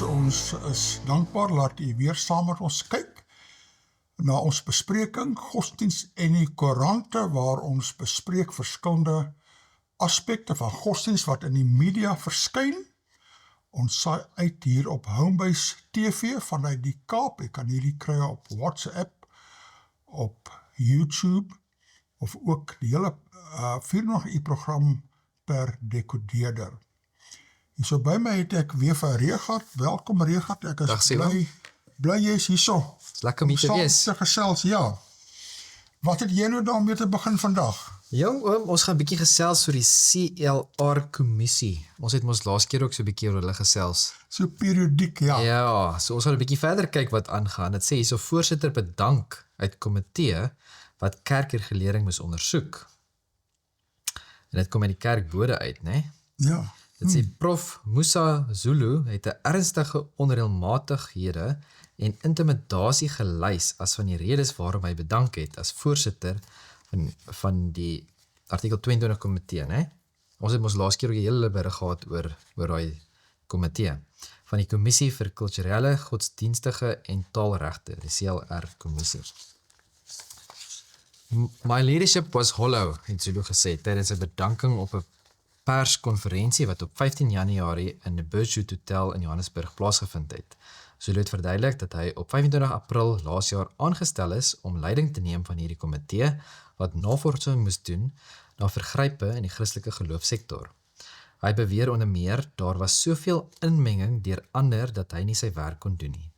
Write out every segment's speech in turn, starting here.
luisteraars, ons is dankbaar dat u weer saam met ons kyk na ons bespreking Godsdienst en die Koerante, waar ons bespreek verskillende aspekte van godsdienst wat in die media verskyn. Ons saai uit hier op Homebase TV vanuit die Kaap. Jy kan hierdie kry op WhatsApp, op YouTube, of ook die hele 24 program per decodeerder. Hier so by my het ek weer vir Regard. Welkom Regard, ek is bly jy is hier so. Is lekker om hier te wees. Te gesels, ja. Wat het jy nou daarmee te begin vandag? Jong oom, ons gaan 'n bietjie gesels oor die CLR-kommissie. Ons het ons laas keer ook so 'n bietjie oor hulle gesels. So periodiek, ja. Ja, so ons gaan 'n bietjie verder kyk wat aangaan. Dit sê hierso voorsitter bedank uit komitee wat kerkregulering moes ondersoek. En dit kom uit die kerkbode uit, né? Ja. Dit sê Prof Musa Zulu het 'n ernstige onreëlmatighede en intimidasie gelys as van die redes waarom hy bedank het as voorsitter van die artikel 22 komitee, né? Ons het ons laas keer ook 'n hele berig gehad oor daai komitee van die kommissie vir kulturele, godsdienstige en taalregte, die CLR kommissie. My leadership was hollow, het Zulu gesê tydens 'n bedanking op 'n perskonferensie wat op 15 Januarie in die Burchute Hotel in Johannesburg plaasgevind het. Zulu het verduidelik dat hy op 25 April laas jaar aangestel is om leiding te neem van hierdie komitee wat navorsing moes doen na vergrype in die Christelike geloofsektor. Hy beweer onder meer daar was soveel inmenging deur ander dat hy nie sy werk kon doen nie.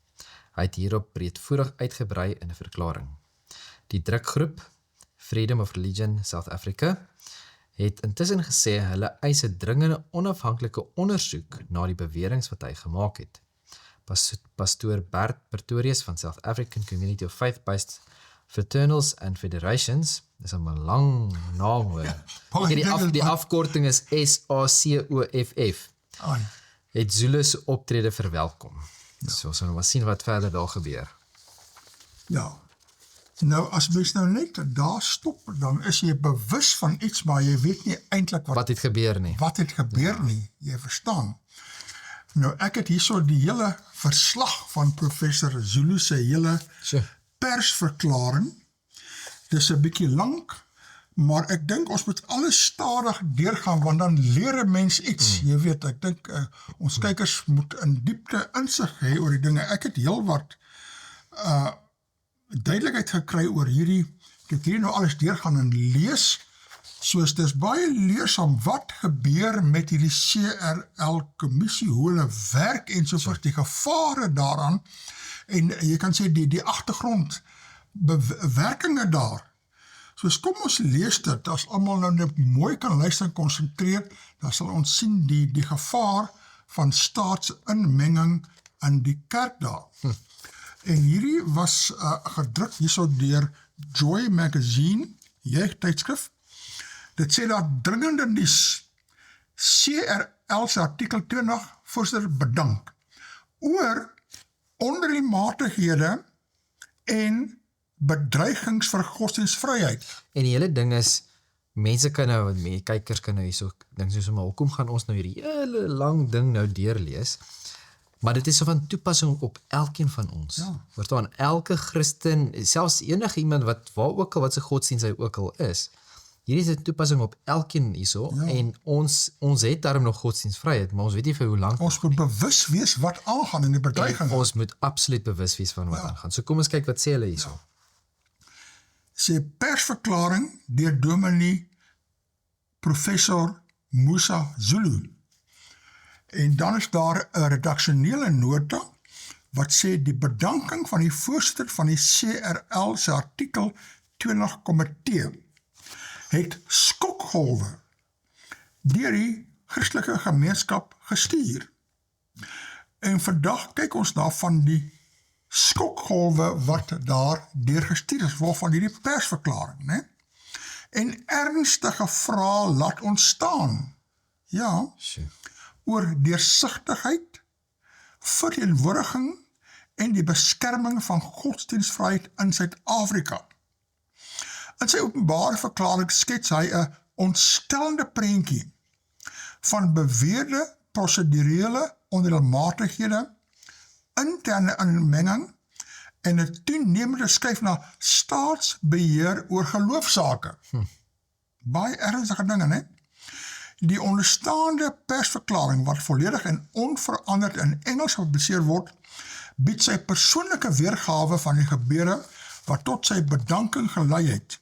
Hy het hierop breedvoerig uitgebrei in 'n verklaring. Die drukgroep Freedom of Religion South Africa het intussen gesê hulle eis 'n dringende onafhanklike ondersoek na die beweringe wat hy gemaak het. Pastoor Bert Pretorius van South African Community of Faith-Based Fraternals and Federations, dis 'n lang naam hoor. Die afkorting is SACOFF. Het Zulu se optrede verwelkom. So ons gaan maar sien wat verder daar gebeur. Ja. Nou, as mens nou net daar stop, dan is jy bewus van iets, maar jy weet nie eintlik wat het gebeur nie. Wat het gebeur nie, jy verstaan. Nou, ek het hierso die hele verslag van professor Zulu se hele persverklaring. Dis 'n bietjie lank, maar ek dink ons moet alles stadig deurgaan, want dan leer 'n mens iets. Jy weet, ek dink ons kykers moet in diepte insig hê oor die dinge. Ek het heel wat duidelikheid gekry oor hierdie, ek het hier nou alles deurgaan en lees, soos dis baie leersaam wat gebeur met hierdie CRL-kommissie, hoe hulle werk en sovoorts, die gevare daaraan, en jy kan sê die agtergrond, bewerkinge daar. Soos kom ons lees dit, as almal nou net mooi kan luister en konsentreer, dan sal ons sien die gevaar van staatsinmenging in die kerk daar. En hierdie was gedruk hierso deur Joy Magazine, jeugtydskrif. Dit sê dat dringende nuus, CRL se artikel 20 voorsitter bedank oor onreëlmatighede en bedreigings vir godsdienstvryheid. En die hele ding is, mense kan nou, kykers kan nou hierso dink soos maar hoekom gaan ons nou hierdie hele lang ding nou deurlees? Maar dit is so van toepassing op elkeen van ons. Ja. Verstaan, elke Christen, selfs enige iemand wat sy godsdienst hy ook al is, hierdie is 'n toepassing op elkeen hierso, en ons het daarom nog godsdienstvryheid, maar ons weet nie vir hoe lank. Ons moet bewus wees wat aangaan in die bedreiging. Ons moet absoluut bewus wees van wat aangaan. So kom ons kyk wat sê hulle hierso. Sê persverklaring deur dominee professor Musa Zulu. En dan is daar 'n redaksionele nota wat sê die bedanking van die voorsitter van die CRL se artikel 20 komitee het skokgolwe deur die Christelike gemeenskap gestuur. En vandag kyk ons na van die skokgolwe wat daar deur gestuur is, waarvan hierdie persverklaring, né? En ernstige vrae laat ontstaan. Ja. Oor deursigtigheid, verteenwoordiging en die beskerming van godsdienstvryheid in Suid-Afrika. In sy openbare verklaring skets hy 'n ontstellende prentjie van beweerde prosedurele onreëlmatighede interne inmenging en 'n toenemende skuif na staatsbeheer oor geloofsake. Baie ernstige dinge, né? Die onderstaande persverklaring wat volledig en onveranderd in Engels gepubliseer word, bied sy persoonlike weergawe van die gebeure wat tot sy bedanking gelei het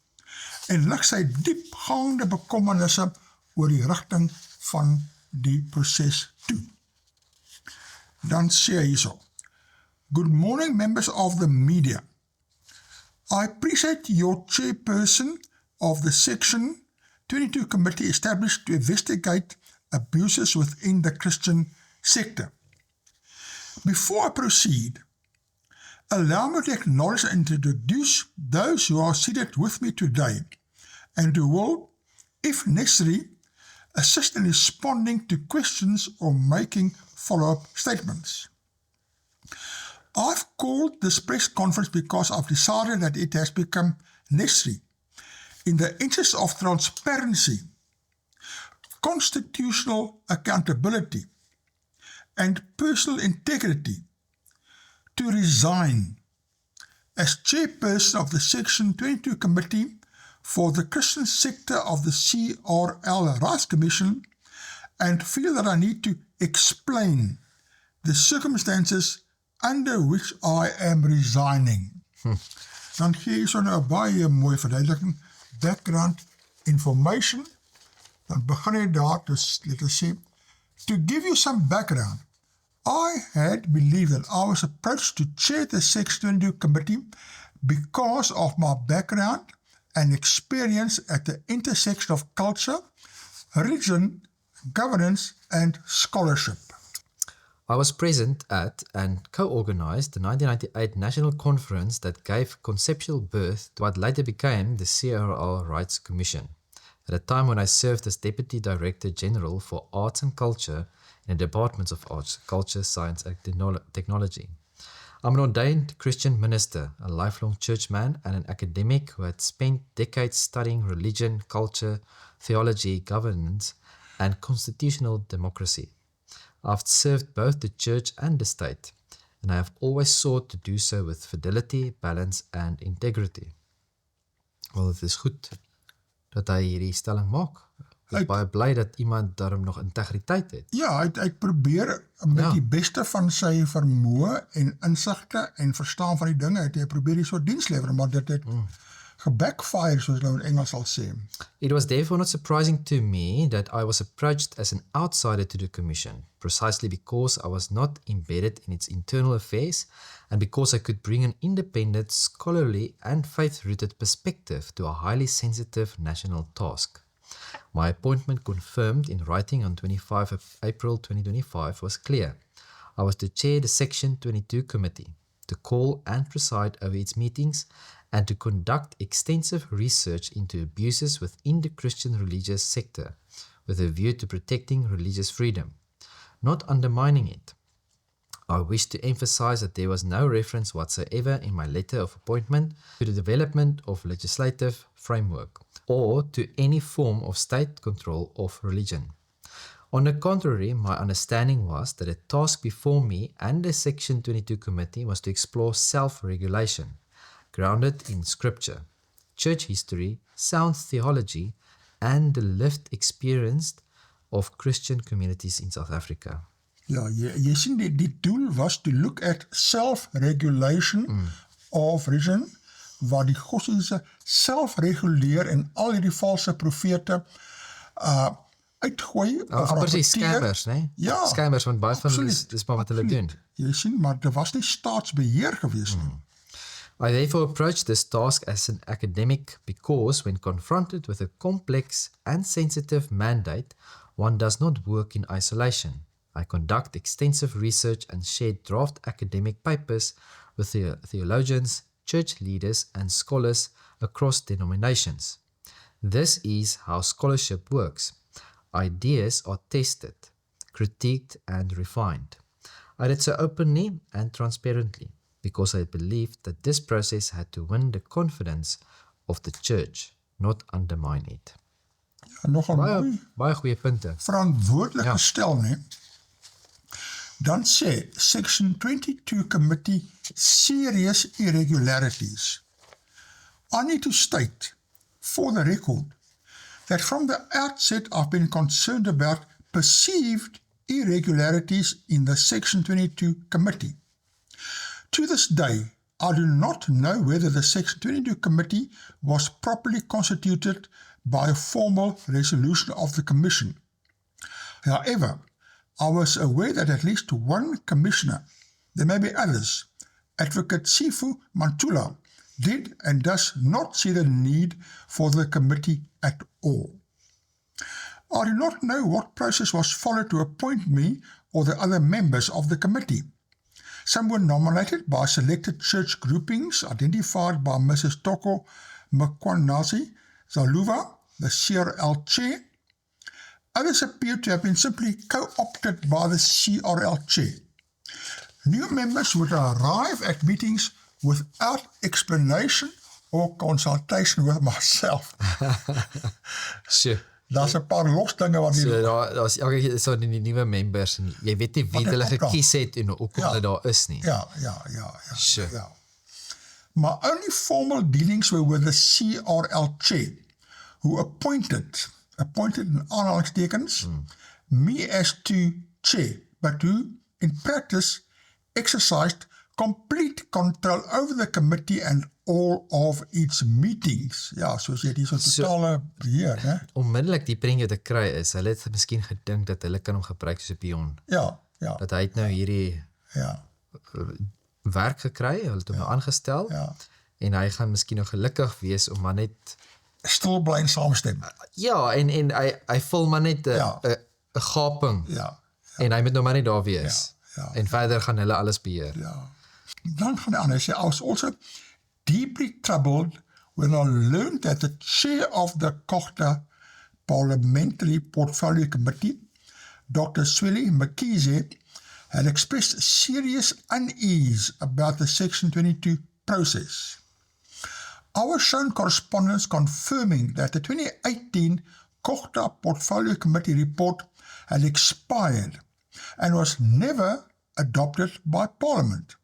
en lig sy diepgaande bekommernisse oor die rigting van die proses toe. Dan sê hy hierso: Good morning, members of the media. I appreciate your chairperson of the Section 22 committee established to investigate abuses within the Christian sector. Before I proceed, allow me to acknowledge and introduce those who are seated with me today and who will, if necessary, assist in responding to questions or making follow-up statements. I've called this press conference because I've decided that it has become necessary in the interest of transparency, constitutional accountability, and personal integrity to resign as chairperson of the Section 22 Committee for the Christian sector of the CRL Rights Commission and feel that I need to explain the circumstances under which I am resigning. Dan gee jy so nou 'n baie mooi verduideliking, background information, dan begin hy daar, dus let us say, to give you some background, I had believed that I was approached to chair the Section 22 Committee because of my background and experience at the intersection of culture, religion, governance, and scholarship. I was present at and co-organized the 1998 National Conference that gave conceptual birth to what later became the CRL Rights Commission, at a time when I served as Deputy Director General for Arts and Culture in the Departments of Arts, Culture, Science and Technology. I'm an ordained Christian minister, a lifelong churchman, and an academic who had spent decades studying religion, culture, theology, governance, and constitutional democracy. I've served both the church and the state, and I have always sought to do so with fidelity, balance, and integrity. Wel, het is goed dat hy hierdie stelling maak. Ek is baie bly dat iemand daarom nog integriteit het. Ja, hy probeer met die beste van sy vermoë en insigte en verstaan van die dinge, het hy probeer die soort diens lewer, maar dit het gebackfire, soos hulle in Engels sal sê. It was therefore not surprising to me that I was approached as an outsider to the Commission, precisely because I was not embedded in its internal affairs and because I could bring an independent, scholarly and faith-rooted perspective to a highly sensitive national task. My appointment confirmed in writing on 25 April 2025 was clear. I was to chair the Section 22 Committee, to call and preside over its meetings, and to conduct extensive research into abuses within the Christian religious sector, with a view to protecting religious freedom, not undermining it. I wish to emphasize that there was no reference whatsoever in my letter of appointment to the development of legislative framework or to any form of state control of religion. On the contrary, my understanding was that the task before me and the Section 22 Committee was to explore self-regulation, grounded in scripture, church history, sound theology, and the lived experience of Christian communities in South Africa. Ja, jy sien die doel was to look at self-regulation of religion, waar die godsdienste self-reguleer en al hierdie valse profete uitgooi. Precies, scammers, nee? Ja. Scammers, want baie van dis maar wat hulle doen. Jy sien, maar dit was nie staatsbeheer gewees nie. I therefore approached this task as an academic because when confronted with a complex and sensitive mandate, one does not work in isolation. I conduct extensive research and shared draft academic papers with theologians, church leaders, and scholars across denominations. This is how scholarship works. Ideas are tested, critiqued, and refined. I did so openly and transparently because I believed that this process had to win the confidence of the church, not undermine it. Ja, nogal Baie goeie punte. verantwoordelik gestel, nie? dan sê Section 22 Committee serious irregularities. I need to state, for the record, that from the outset I've been concerned about perceived irregularities in the Section 22 Committee. To this day, I do not know whether the Section 22 Committee was properly constituted by a formal resolution of the Commission. However, I was aware that at least one commissioner, there may be others, Advocate Sifu Mantula, did and does not see the need for the committee at all. I do not know what process was followed to appoint me or the other members of the committee. Some were nominated by selected church groupings identified by Mrs. Toko Mkwanazi Zaluva, the CRL chair. Others appear to have been simply co-opted by the CRL chair. New members would arrive at meetings without explanation or consultation with myself. Sure. Daar's 'n paar los dinge wat So daar's elke keer so die nuwe members en jy weet nie wie hulle gekies het en hoekom hulle daar is nie. Ja. Sure. Ja. Maar only formal dealings were with the CRL chair, who appointed in aanhalingstekens, me as to chair, but who in practice exercised complete control over the committee and all of its meetings. Ja, soos jy die so totale beheer, né? Onmiddellik die prentjie te kry is, hulle het miskien gedink dat hulle kan hom gebruik soos 'n pion. Ja. Dat hy het nou hierdie werk gekry, hulle het hom nou aangestel, en hy gaan miskien nog gelukkig wees om maar net stil bly en saamstem. Ja, en hy vul maar net 'n gaping. Ja. En hy moet nou maar net daar wees. Ja. En verder gaan hulle alles beheer. Ja. Dan gaan hy aan, hy sê, I was also deeply troubled when I learned that the chair of the Kochta Parliamentary Portfolio Committee, Dr. Swilly McKeezy, had expressed serious unease about the Section 22 process. I was shown correspondence confirming that the 2018 Kochta Portfolio Committee report had expired and was never adopted by Parliament,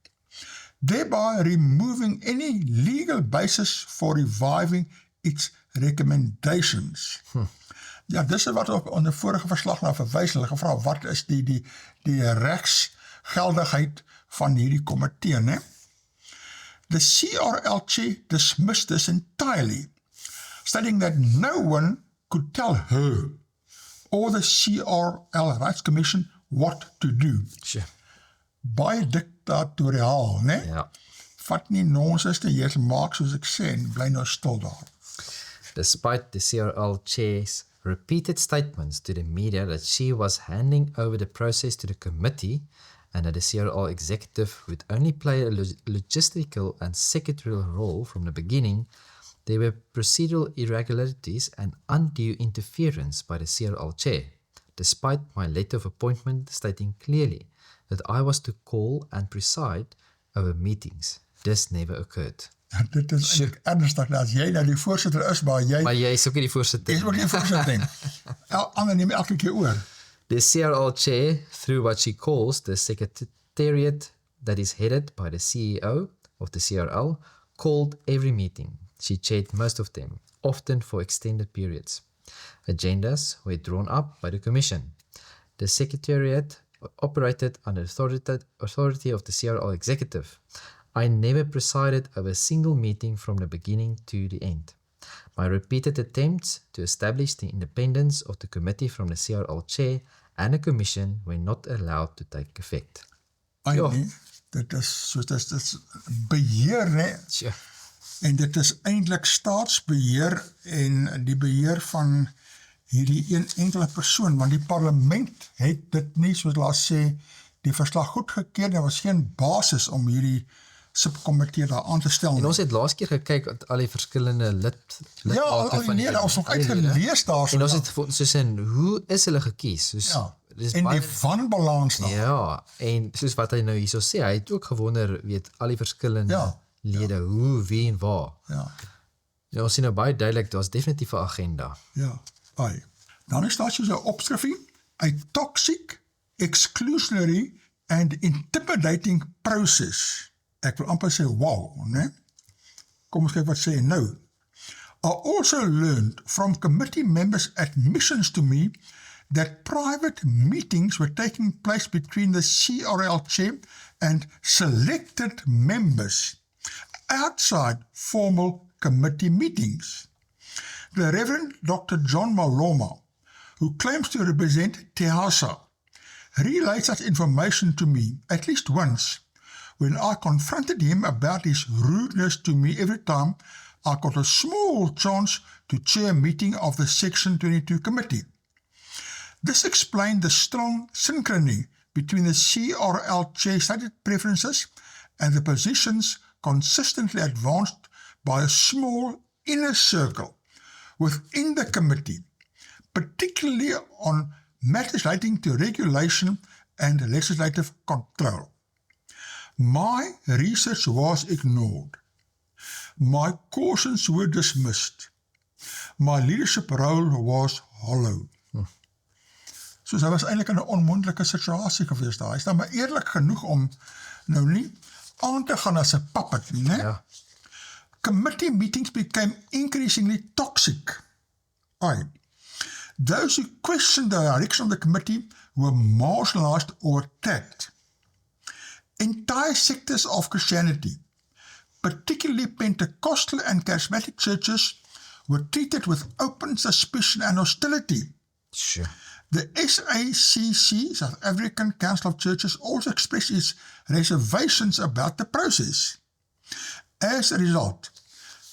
thereby removing any legal basis for reviving its recommendations. Ja, dis wat op onder vorige verslag na verwys, hulle gevra wat is die regsgeldigheid van hierdie komitee, né? The CRL chair dismissed this entirely, stating that no one could tell her or the CRL Rights Commission what to do. Sure. Baie diktatoriaal, né? Ja. Vat nie nonsens te jy maak soos ek sê en bly nou stil daar. Despite the CRL chair's repeated statements to the media that she was handing over the process to the committee and that the CRL executive would only play a logistical and secretarial role from the beginning, there were procedural irregularities and undue interference by the CRL chair, despite my letter of appointment stating clearly that I was to call and preside over meetings. This never occurred. Dit is ernstig, as jy nou die voorsitter is, maar jy is ook nie die voorsitter. Jy is ook nie die voorsitter. Ander neem elke keer oor. The CRL chair, through what she calls the secretariat that is headed by the CEO of the CRL, called every meeting. She chaired most of them, often for extended periods. Agendas were drawn up by the Commission. The secretariat operated under the authority of the CRL executive. I never presided over a single meeting from the beginning to the end. My repeated attempts to establish the independence of the committee from the CRL chair and the commission were not allowed to take effect. Dit is beheer, né? Sure. En dit is eintlik staatsbeheer en die beheer van hierdie een enkele persoon, want die parlement het dit nie, soos laat sê, die verslag goedgekeur, daar was geen basis om hierdie subkomitee daar aan te stel. En ons het laas keer gekyk at al die verskillende lidmate ons nog uitgelees daar. En ons het soos in, hoe is hulle gekies? Soos, en die wanbalans daar. Ja, en soos wat hy nou hierso sê, hy het ook gewonder, weet, al die verskillende lede, hoe, wie en waar. Ja. En ons sien nou baie duidelik, daar is definitief 'n agenda. Ja, dan is daar soos 'n opskrifie, a toxic, exclusionary and intimidating process. Ek wil amper sê, wow, né? Kom ons kyk wat sê hy nou. I also learned from committee members' admissions to me that private meetings were taking place between the CRL chair and selected members outside formal committee meetings. The Reverend Dr. John Maloma, who claims to represent TEHASA, relayed such information to me at least once when I confronted him about his rudeness to me every time I got a small chance to chair a meeting of the Section 22 committee. This explained the strong synchrony between the CRL chair stated preferences and the positions consistently advanced by a small inner circle within the committee, particularly on matters relating to regulation and legislative control. My research was ignored. My cautions were dismissed. My leadership role was hollow. Soos hy was eintlik in 'n onmondelike situasie gewees daar. Hy is dan maar eerlik genoeg om nou nie aan te gaan as 'n puppet nie, né? Ja. Committee meetings became increasingly toxic. Those who questioned the direction of the committee were marginalized or attacked. Entire sectors of Christianity, particularly Pentecostal and Charismatic churches, were treated with open suspicion and hostility. Sure. The SACC, South African Council of Churches, also expressed its reservations about the process. As a result,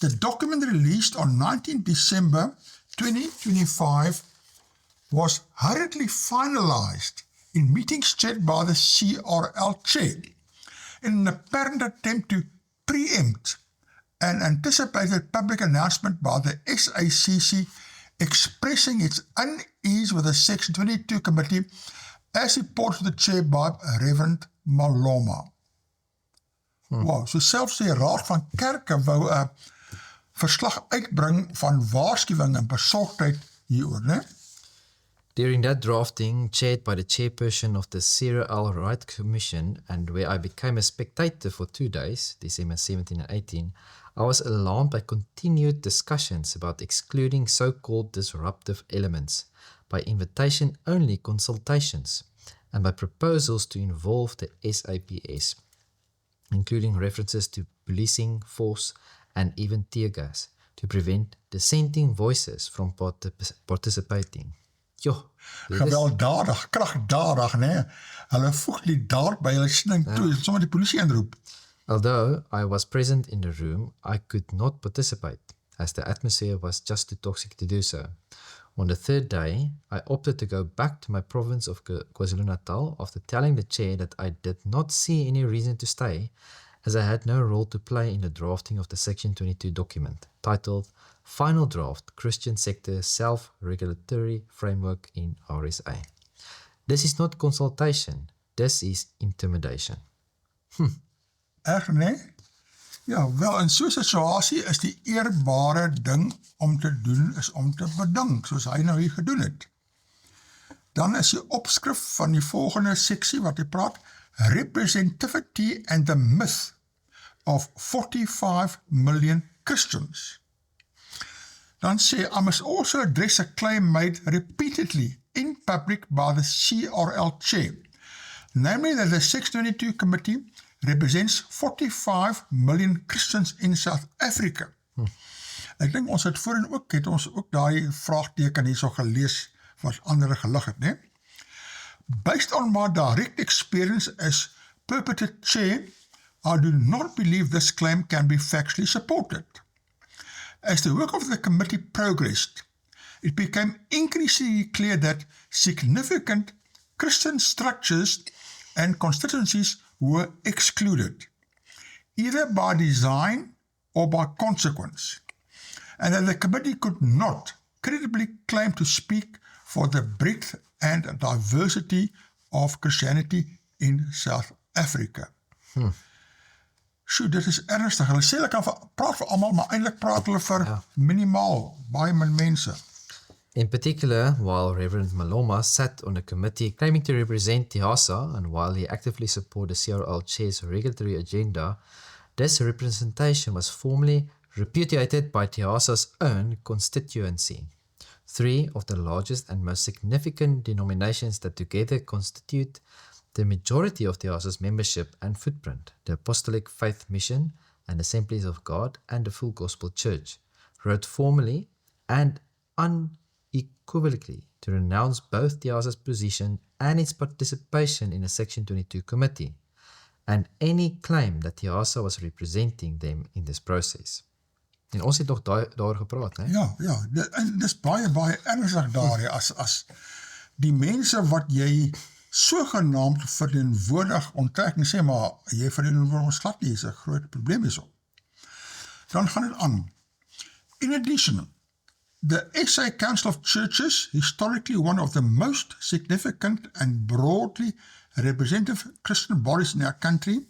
the document released on 19 December 2025 was hurriedly finalized in meetings chaired by the CRL chair in an apparent attempt to preempt an anticipated public announcement by the SACC expressing its unease with the Section 22 committee as reported to the chair by Reverend Maloma. Wow, so selfs die Raad van Kerke wou 'n verslag uitbring van waarskuwing en besorgdheid hieroor, né? During that drafting, chaired by the chairperson of the CRL Right Commission, and where I became a spectator for 2 days, December 17 and 18, I was alarmed by continued discussions about excluding so-called disruptive elements, by invitation-only consultations, and by proposals to involve the SAPS, including references to policing, force, and even tear gas, to prevent dissenting voices from participating. Gewelddadig, kragdadig, né? Hulle voeg die daad by hulle sinning toe, sommer die polisie inroep. Although I was present in the room, I could not participate, as the atmosphere was just too toxic to do so. On the third day, I opted to go back to my province of KwaZulu-Natal after telling the chair that I did not see any reason to stay, as I had no role to play in the drafting of the Section 22 document, titled Final Draft Christian Sector Self-Regulatory Framework in RSA. This is not consultation, this is intimidation. Erg, né? Ja, wel, in so'n situasie is die eerbare ding om te doen, is om te bedink, soos hy nou hier gedoen het. Dan is die opskrif van die volgende seksie wat hy praat, Representativity and the Myth of 45 Million Christians. Dan sê, I must also address a claim made repeatedly in public by the CRL chair, namely that the Section 22 committee represents 45 million Christians in South Africa. Ek dink ons het voorheen ook, het ons ook daai vraagteken hier so gelees wat andere gelig het, né? Based on my direct experience as purported chair, I do not believe this claim can be factually supported. As the work of the committee progressed, it became increasingly clear that significant Christian structures and constituencies were excluded, either by design or by consequence, and that the committee could not credibly claim to speak for the breadth and diversity of Christianity in South Africa. Sjoe, dit is ernstig. Hulle sê hulle kan praat vir almal, maar eintlik praat hulle vir minimaal, baie min mense. In particular, while Reverend Maloma sat on a committee claiming to represent TIASA, and while he actively supported the CRL chair's regulatory agenda, this representation was formally repudiated by TIASA's own constituency. 3 of the largest and most significant denominations that together constitute the majority of TIASA's membership and footprint, the Apostolic Faith Mission and Assemblies of God and the Full Gospel Church, wrote formally and unequivocally to renounce both TIASA's position and its participation in the Section 22 committee, and any claim that TIASA was representing them in this process. En ons het nog daar gepraat, né? Ja, en dis baie ernstig daar, as die mense wat jy sogenaamd verteenwoordig onttrek en sê, maar jy verteenwoordig ons glad nie, is 'n groot probleem hierso. Dan gaan dit aan. In addition, the SA Council of Churches, historically one of the most significant and broadly representative Christian bodies in our country,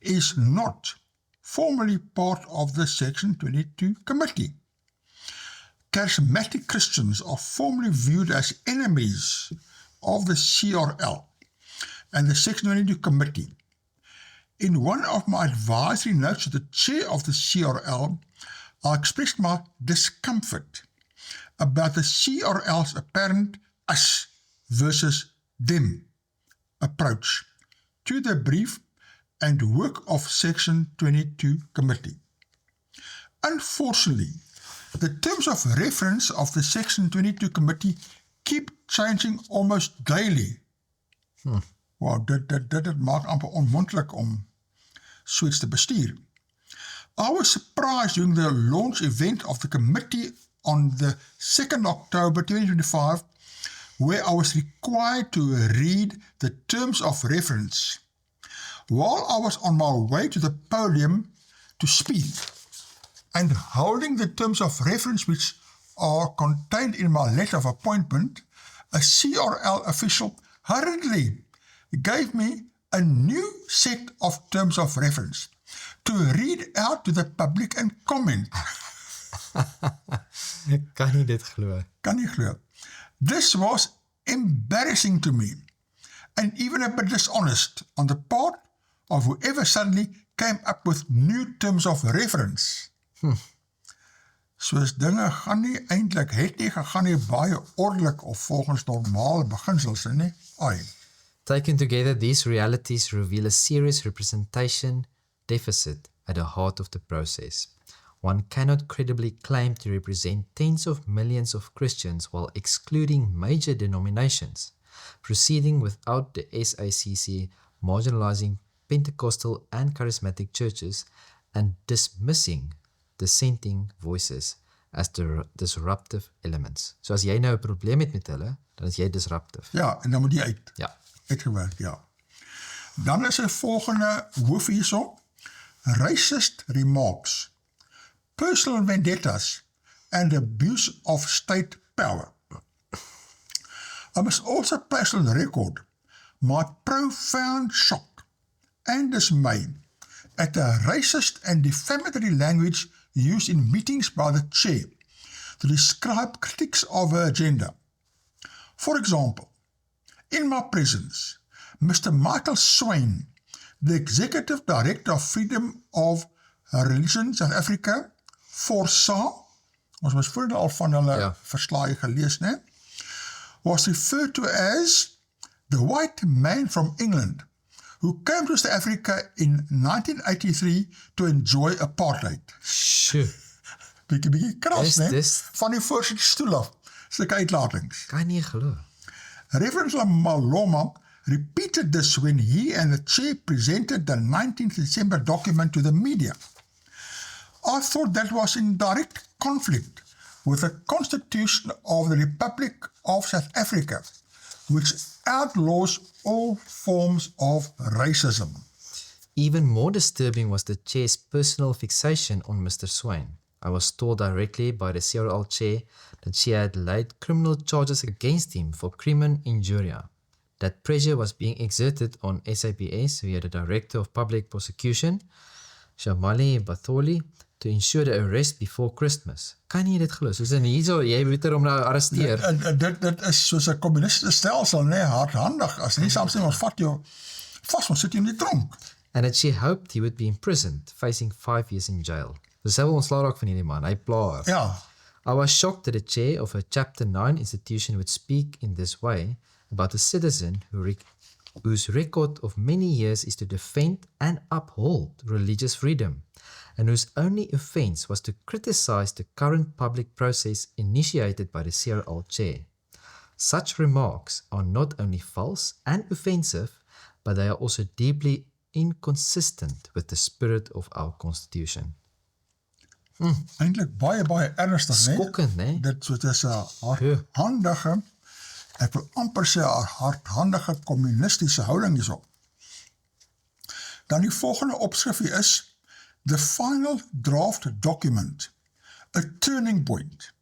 is not formally part of the Section 22 committee. Charismatic Christians are formally viewed as enemies of the CRL and the Section 22 committee. In one of my advisory notes to the chair of the CRL, I expressed my discomfort about the CRL's apparent us versus them approach to the brief and work of Section 22 committee. Unfortunately, the terms of reference of the Section 22 committee keep changing almost daily. Wow, dit maak amper onmoontlik om so iets te bestuur. I was surprised during the launch event of the committee on the 2nd October 2025, where I was required to read the terms of reference while I was on my way to the podium to speak, and holding the terms of reference which are contained in my letter of appointment, a CRL official hurriedly gave me a new set of terms of reference to read out to the public and comment. Kan nie dit glo. Kan nie glo. This was embarrassing to me, and even a bit dishonest on the part of whoever suddenly came up with new terms of reference. Soos dinge gaan nie eintlik, het nie gegaan nie baie ordelik of volgens normale beginsels nie. Ai. Taken together, these realities reveal a serious representation deficit at the heart of the process. One cannot credibly claim to represent tens of millions of Christians while excluding major denominations, proceeding without the SACC marginalizing Pentecostal and charismatic churches, and dismissing dissenting voices as disruptive elements. So as jy nou 'n probleem het met hulle, dan is jy disruptive. Ja, en dan moet jy Ja. uitgewerk, ja. Dan is 'n volgende hoof hierso. Racist remarks, personal vendettas, and abuse of state power. I must also place on the record my profound shock and dismay at the racist and defamatory language used in meetings by the chair to describe critics of her agenda. For example, in my presence, Mr. Michael Swain, the Executive Director of Freedom of Religion South Africa, FORSA, ons was voorheen al van hulle verslae gelees, né? Was referred to as the white man from England who came to South Africa in 1983 to enjoy apartheid. Sjoe. Bietjie kras, Is né? dis- Van die voorsitter stoel af. Sulke uitlatings. Kan nie glo. Reverend Maloma repeated this when he and the chair presented the 19th December document to the media. I thought that was in direct conflict with the Constitution of the Republic of South Africa, which outlaws all forms of racism. Even more disturbing was the chair's personal fixation on Mr. Swain. I was told directly by the CRL chair that she had laid criminal charges against him for crimen injuria. That pressure was being exerted on SAPS via the Director of Public Prosecution, Shamali Batholi, to ensure the arrest before Christmas. Kan jy dit glo? Soos in hierso, jy moet hom nou arresteer. En dit is soos 'n kommunistische stelsel, nee, hardhandig. As nie saamstem, ons vat jou vas, ons sit jy in die tronk. And that she hoped he would be imprisoned, facing 5 years in jail. So sy wil ontslaa raak van hierdie man, hy pla haar. Ja, I was shocked that the chair of a Chapter 9 institution would speak in this way about a citizen whose record of many years is to defend and uphold religious freedom, and whose only offense was to criticize the current public process initiated by the CRL chair. Such remarks are not only false and offensive, but they are also deeply inconsistent with the spirit of our constitution. eintlik baie ernstig, nee. Skokkend, né? Dit is 'n hardhandige, ek wil amper sê 'n hardhandige kommunistische houding hierso. Dan die volgende opskrifie is The Final Draft Document, a Turning Point.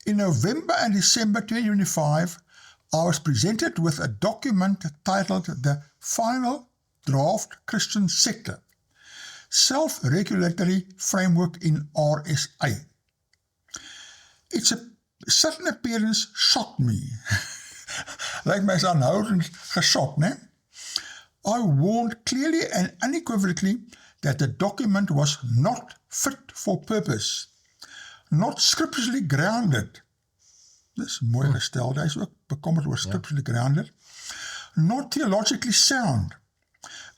In November and December 2025, I was presented with a document titled The Final Draft Christian Sector, Self-Regulatory Framework in RSA. Its sudden appearance shocked me. Lyk my is aanhoudend geschokt, né? I warned clearly and unequivocally that the document was not fit for purpose, not scripturally grounded. Dis mooi gestel, hy is ook bekommerd oor scripturally grounded, not theologically sound,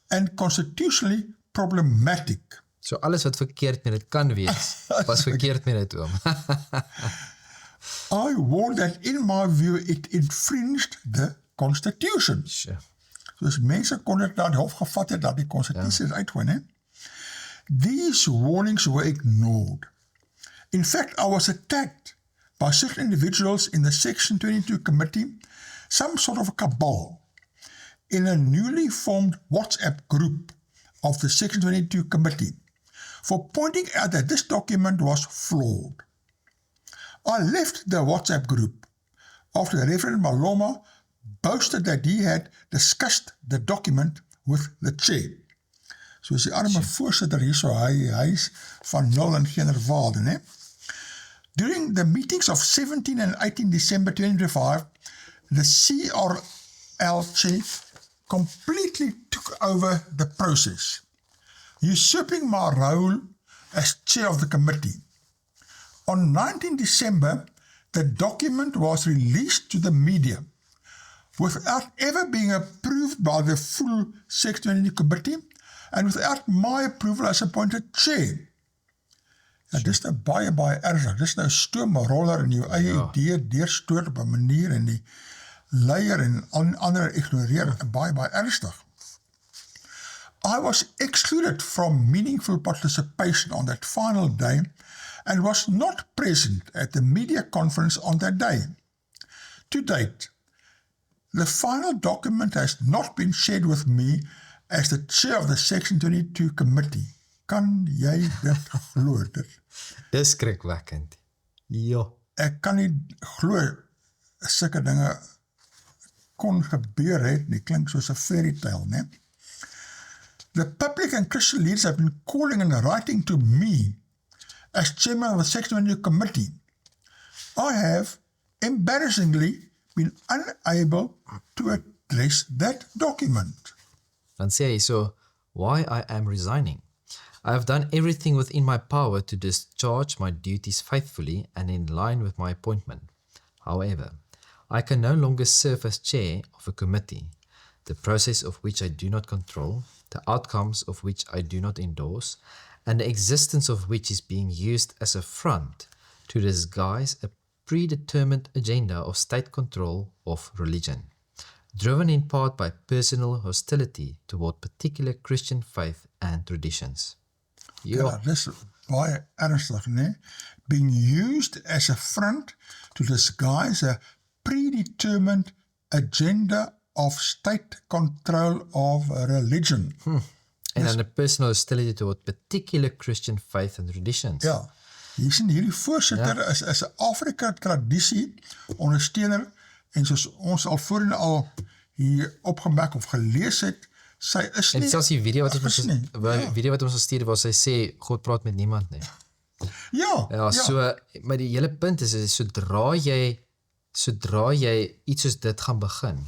and constitutionally problematic. So alles wat verkeerd met dit kan wees, was verkeerd met dit oom. I warned that in my view it infringed the Constitution. Sure. Dus mense kon dit na die hof gevat het dat die Constitutie is uitgooi, hè? These warnings were ignored. In fact, I was attacked by certain individuals in the Section 22 committee, some sort of a cabal, in a newly formed WhatsApp group of the Section 22 committee, for pointing out that this document was flawed. I left the WhatsApp group after Reverend Maloma boasted that he had discussed the document with the chair. So is die arme voorsitter hier so, hy is van nul en geen waarde, né? During the meetings of 17 and 18 December 2025, the CRL chair completely took over the process, usurping my role as chair of the committee. On 19 December, the document was released to the media without ever being approved by the full Section 22 committee and without my approval as appointed chair. Ja, dis nou baie ernstig. Dis nou stoomroller en jou eie idee deurstoot op 'n manier en die leier en ander ignoreer, baie ernstig. I was excluded from meaningful participation on that final day and was not present at the media conference on that day. To date, the final document has not been shared with me as the chair of the Section 22 committee. Kan jy dit glo? Dis skrikwekkend. Ja. Ek kan nie glo sulke dinge kon gebeur het nie, klink soos 'n fairy tale, né? The public and Christian leaders have been calling and writing to me as chairman of the Section 22 committee. I have embarrassingly been unable to address that document. Dan sê hy so, why I am resigning. I have done everything within my power to discharge my duties faithfully and in line with my appointment. However, I can no longer serve as chair of a committee, the process of which I do not control, the outcomes of which I do not endorse, and the existence of which is being used as a front to disguise a predetermined agenda of state control of religion, driven in part by personal hostility toward particular Christian faith and traditions. Ja, dis baie ernstig, né? Being used as a front to disguise a predetermined agenda of state control of religion. En dan 'n personal hostility toward particular Christian faith and traditions. Ja, hier sien hierdie voorsitter is 'n Afrika tradisie ondersteuner en soos ons al voorheen al hier opgemerk of gelees het, Sy is En nie, selfs die video wat is nie. video wat ons gestuur het, waar sy sê God praat met niemand nie. Ja, so maar die hele punt is sodra jy iets soos dit gaan begin,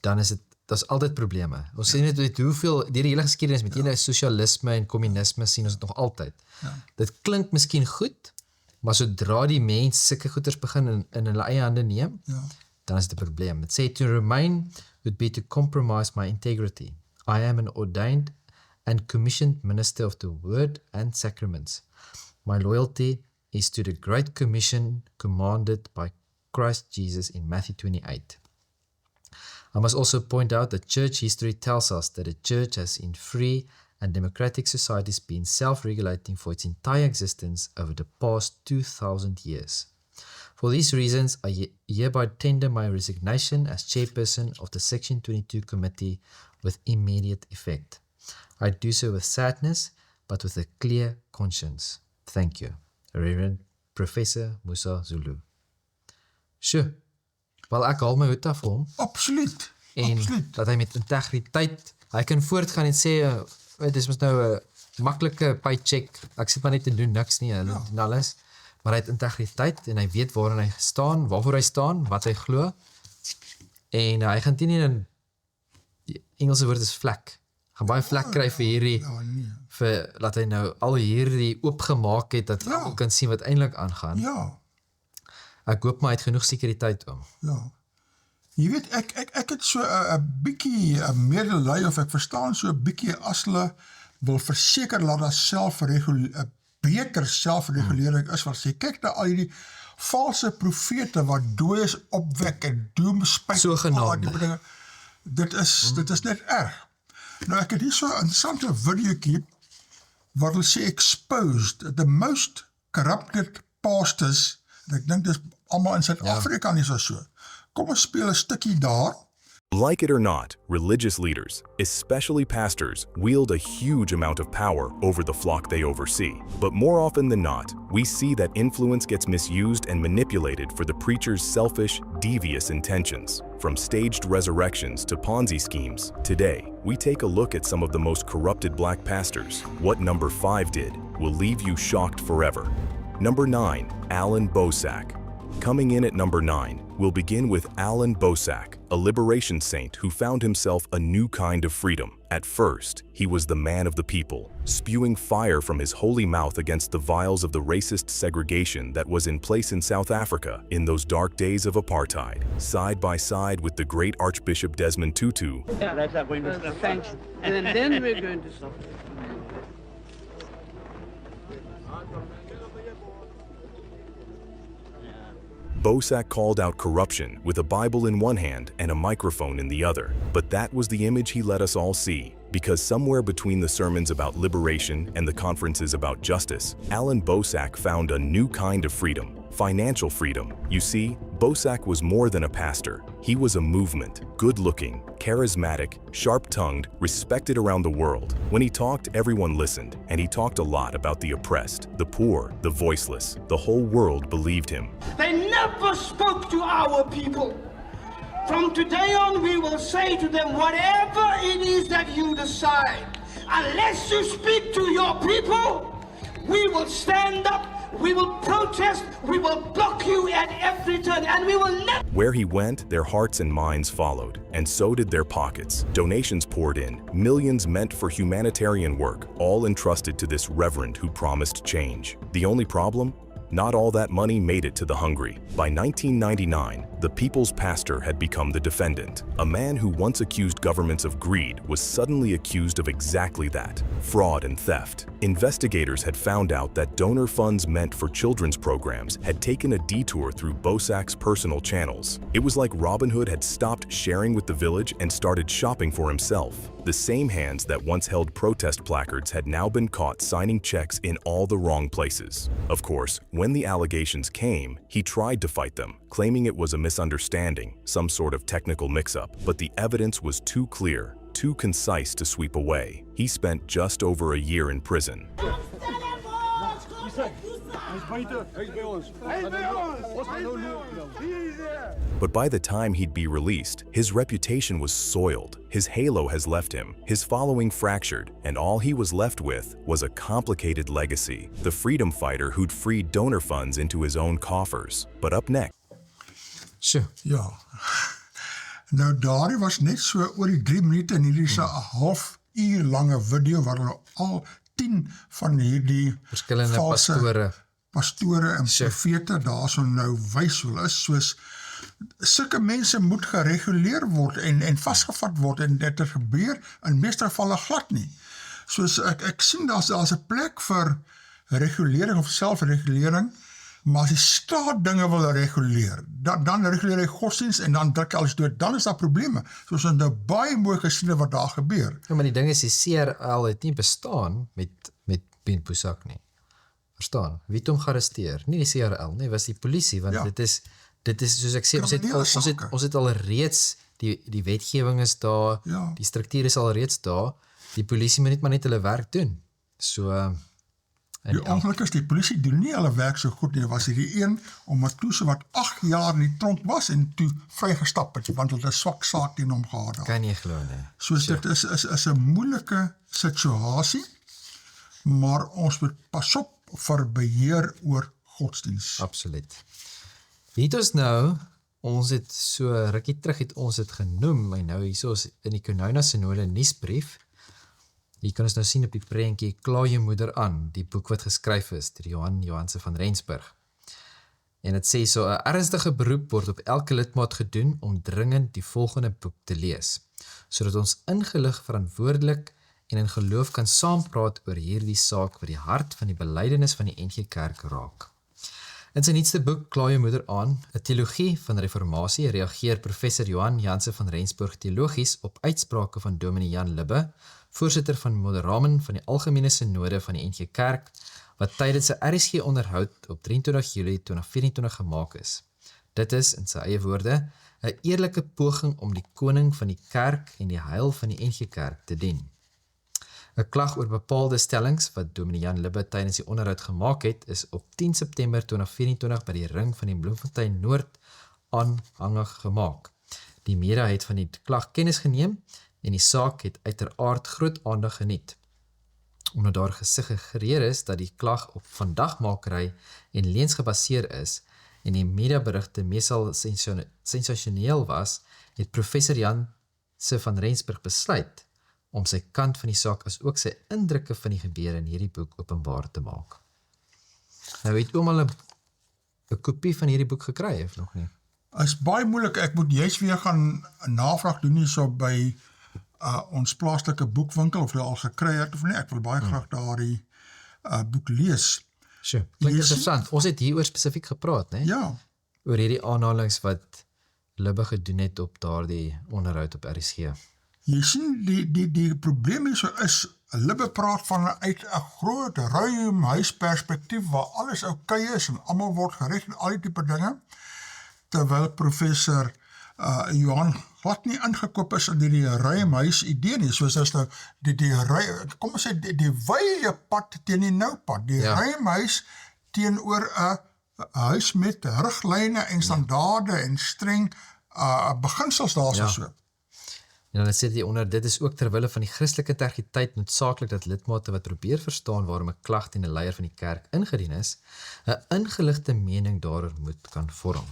dan is daar's altyd probleme. Ons sien net hoeveel deur die hele geskiedenis met hele sosialisme en kommunisme sien ons dit nog altyd. Dit klink miskien goed, maar sodra die mens sulke goeders begin in hulle eie hande neem, dan is dit 'n probleem. Dit sê to remain would be to compromise my integrity. I am an ordained and commissioned minister of the word and sacraments. My loyalty is to the great commission commanded by Christ Jesus in Matthew 28. I must also point out that church history tells us that the church has in free and democratic societies been self-regulating for its entire existence over the past 2,000 years. For these reasons, I hereby tender my resignation as chairperson of the Section 22 Committee with immediate effect. I do so with sadness, but with a clear conscience. Thank you. Reverend Professor Musa Zulu. Sjoe, wel ek haal my hoed af vir hom, Absoluut. en dat hy met integriteit, hy kan voortgaan en sê, dit is mos nou 'n maklike paycheck, ek sit maar net te doen niks nie, en alles, maar hy het integriteit, en hy weet waarin hy staan, waarvoor hy staan, wat hy glo, en hy gaan nie in, die Engelse woord is vlek, gaan baie vlek kry vir hierdie, vir, laat hy nou al hierdie oopgemaak het, dat almal kan sien wat eintlik aangaan. Ja, Ek hoop maar hy het genoeg sekuriteit om. ja. Jy weet, ek het so 'n bietjie medelee, of ek verstaan so 'n bietjie as hulle wil verseker dat daar 'n beter selfregulering is, wat sê, kyk na al hierdie valse profete wat dooies opwek en doemspyt. Sogenaamde. Dit is net erg. Nou ek het hier so 'n interessante videoetjie waar hulle sê exposed, the most corrupted pastors, en ek dink dis almal in Suid-Afrika nie so. Kom ons speel 'n stukkie daar. Like it or not, religious leaders, especially pastors, wield a huge amount of power over the flock they oversee. But more often than not, we see that influence gets misused and manipulated for the preacher's selfish, devious intentions. From staged resurrections to Ponzi schemes, today, we take a look at some of the most corrupted black pastors. What number 5 did will leave you shocked forever. Number 9, Alan Bosak. Coming in at number 9, we'll begin with Alan Bosak, a liberation saint who found himself a new kind of freedom. At first, he was the man of the people, spewing fire from his holy mouth against the vials of the racist segregation that was in place in South Africa in those dark days of apartheid. Side by side with the great Archbishop Desmond Tutu, That's not going to thank you. And then we're going to stop. Bosak called out corruption with a Bible in one hand and a microphone in the other. But that was the image he let us all see, because somewhere between the sermons about liberation and the conferences about justice, Alan Bosak found a new kind of freedom, financial freedom. You see, Bosak was more than a pastor. He was a movement, good-looking, charismatic, sharp-tongued, respected around the world. When he talked, everyone listened, and he talked a lot about the oppressed, the poor, the voiceless. The whole world believed him. They never spoke to our people. From today on, we will say to them, whatever it is that you decide, unless you speak to your people, we will stand up, we will protest, we will block you at every turn, and we will never... Where he went, their hearts and minds followed, and so did their pockets. Donations poured in, millions meant for humanitarian work, all entrusted to this reverend who promised change. The only problem? Not all that money made it to the hungry. By 1999, the people's pastor had become the defendant. A man who once accused governments of greed was suddenly accused of exactly that, fraud and theft. Investigators had found out that donor funds meant for children's programs had taken a detour through Bosak's personal channels. It was like Robin Hood had stopped sharing with the village and started shopping for himself. The same hands that once held protest placards had now been caught signing checks in all the wrong places. Of course, when the allegations came, he tried to fight them, claiming it was a misunderstanding, some sort of technical mix-up, but the evidence was too clear, too concise to sweep away. He spent just over a year in prison. But by the time he'd be released, his reputation was soiled, his halo has left him, his following fractured, and all he was left with was a complicated legacy, the freedom fighter who'd freed donor funds into his own coffers. But up next, Sjoe, Ja. Nou daardie was net so oor die 3 minute en hierdie is 'n half uur lange video waar hulle al 10 van hierdie verskillende valse pastore en Sure. profete daarso nou wys hoe hulle is, soos sulke mense moet gereguleer word en vasgevat word en dit het gebeur in meeste gevalle glad nie. Soos ek sien daar's 'n plek vir regulering of selfregulering, maar as die staat dinge wil reguleer, dan reguleer hy godsdienst en dan druk alles dood, dan is daar probleme. Soos ons nou baie mooi gesien het wat daar gebeur. ja, maar die ding is, die CRL het nie bestaan met Ben Boesak nie. Verstaan? Wie het hom gearresteer? Nie die CRL nie, was die polisie, want Ja. dit is soos ek sê, Kriminele sake. ons het al reeds, die wetgewing is daar, Ja. die struktuur is al reeds daar, die polisie moet net hulle werk doen. So, en Die ongeluk is, die polisie doen nie hulle werk so goed nie. Was hierdie een om Matusa wat 8 jaar in die tronk was en toe vrygestap het, want hulle 'n swak saak teen hom gehad het. kan nie glo nie. Soos dit is 'n moeilike situasie, maar ons moet pas op vir beheer oor godsdienst. Absoluut. Hier het ons nou, ons het so rukkie terug het ons het genoem, en nou hierso is in die Konouna Synode nuusbrief. Hier kan ons nou sien op die prentjie, Kla jou moeder aan, die boek wat geskryf is deur Johan Johanse van Rensburg. En dit sê so, 'n ernstige beroep word op elke lidmaat gedoen om dringend die volgende boek te lees, sodat ons ingelig, verantwoordelik en in geloof kan saampraat oor hierdie saak wat die hart van die belydenis van die NG Kerk raak. In sy nuutste boek, Kla jou moeder aan, 'n teologie van reformatie, reageer professor Johan Janse van Rensburg teologies op uitsprake van dominee Jan Libbe, voorsitter van Moderamen van die Algemene Synode van die NG Kerk, wat tydens 'n RSG onderhoud op 23 Julie 2024 gemaak is. Dit is, in sy eie woorde, 'n eerlike poging om die koning van die kerk en die heil van die NG Kerk te dien. 'n Klag oor bepaalde stellings wat dominee Jan Libbe tydens die onderhoud gemaak het, is op 10 September 2024 by die ring van die Bloemfontein Noord aanhangig gemaak. Die media het van die klag kennis geneem en die saak het uiteraard groot aandag geniet. Omdat daar gesuggereer is dat die klag op vandagmakery en leens gebaseer is en die mediaberigte meestal sensasioneel was, het professor Janse van Rensburg besluit om sy kant van die saak as ook sy indrukke van die gebeure in hierdie boek openbaar te maak. Nou het oom al 'n kopie van hierdie boek gekry, of nog nie? Is baie moeilik, ek moet juist weer gaan navraag doen hierso by ons plaaslike boekwinkel, of hulle al gekry het of nie. Ek wil baie graag daardie boek lees. Sure. Klink Jy sien- interessant. Ons het hieroor spesifiek gepraat, né? Ja, Oor hierdie aanhalings wat Libbe gedoen het op daardie onderhoud op RSG. jy sien, die probleem hierso is, Libbe praat vanuit 'n groot, ruim huisperspektief waar alles oukei is en almal word gerig en al die tipe dinge, terwyl professor Johan glad nie ingekoop is in die ruim huis idee nie, soos as nou kom ons sê die wye pad teen die nou pad, die ruim huis teenoor 'n huis met riglyne en standaarde en streng beginsels daarso so. En dan sê hy onder, dit is ook terwille van die Christelike integriteit noodsaaklik dat lidmate wat probeer verstaan waarom 'n klag teen 'n leier van die kerk ingedien is, 'n ingeligte mening daaroor moet kan vorm.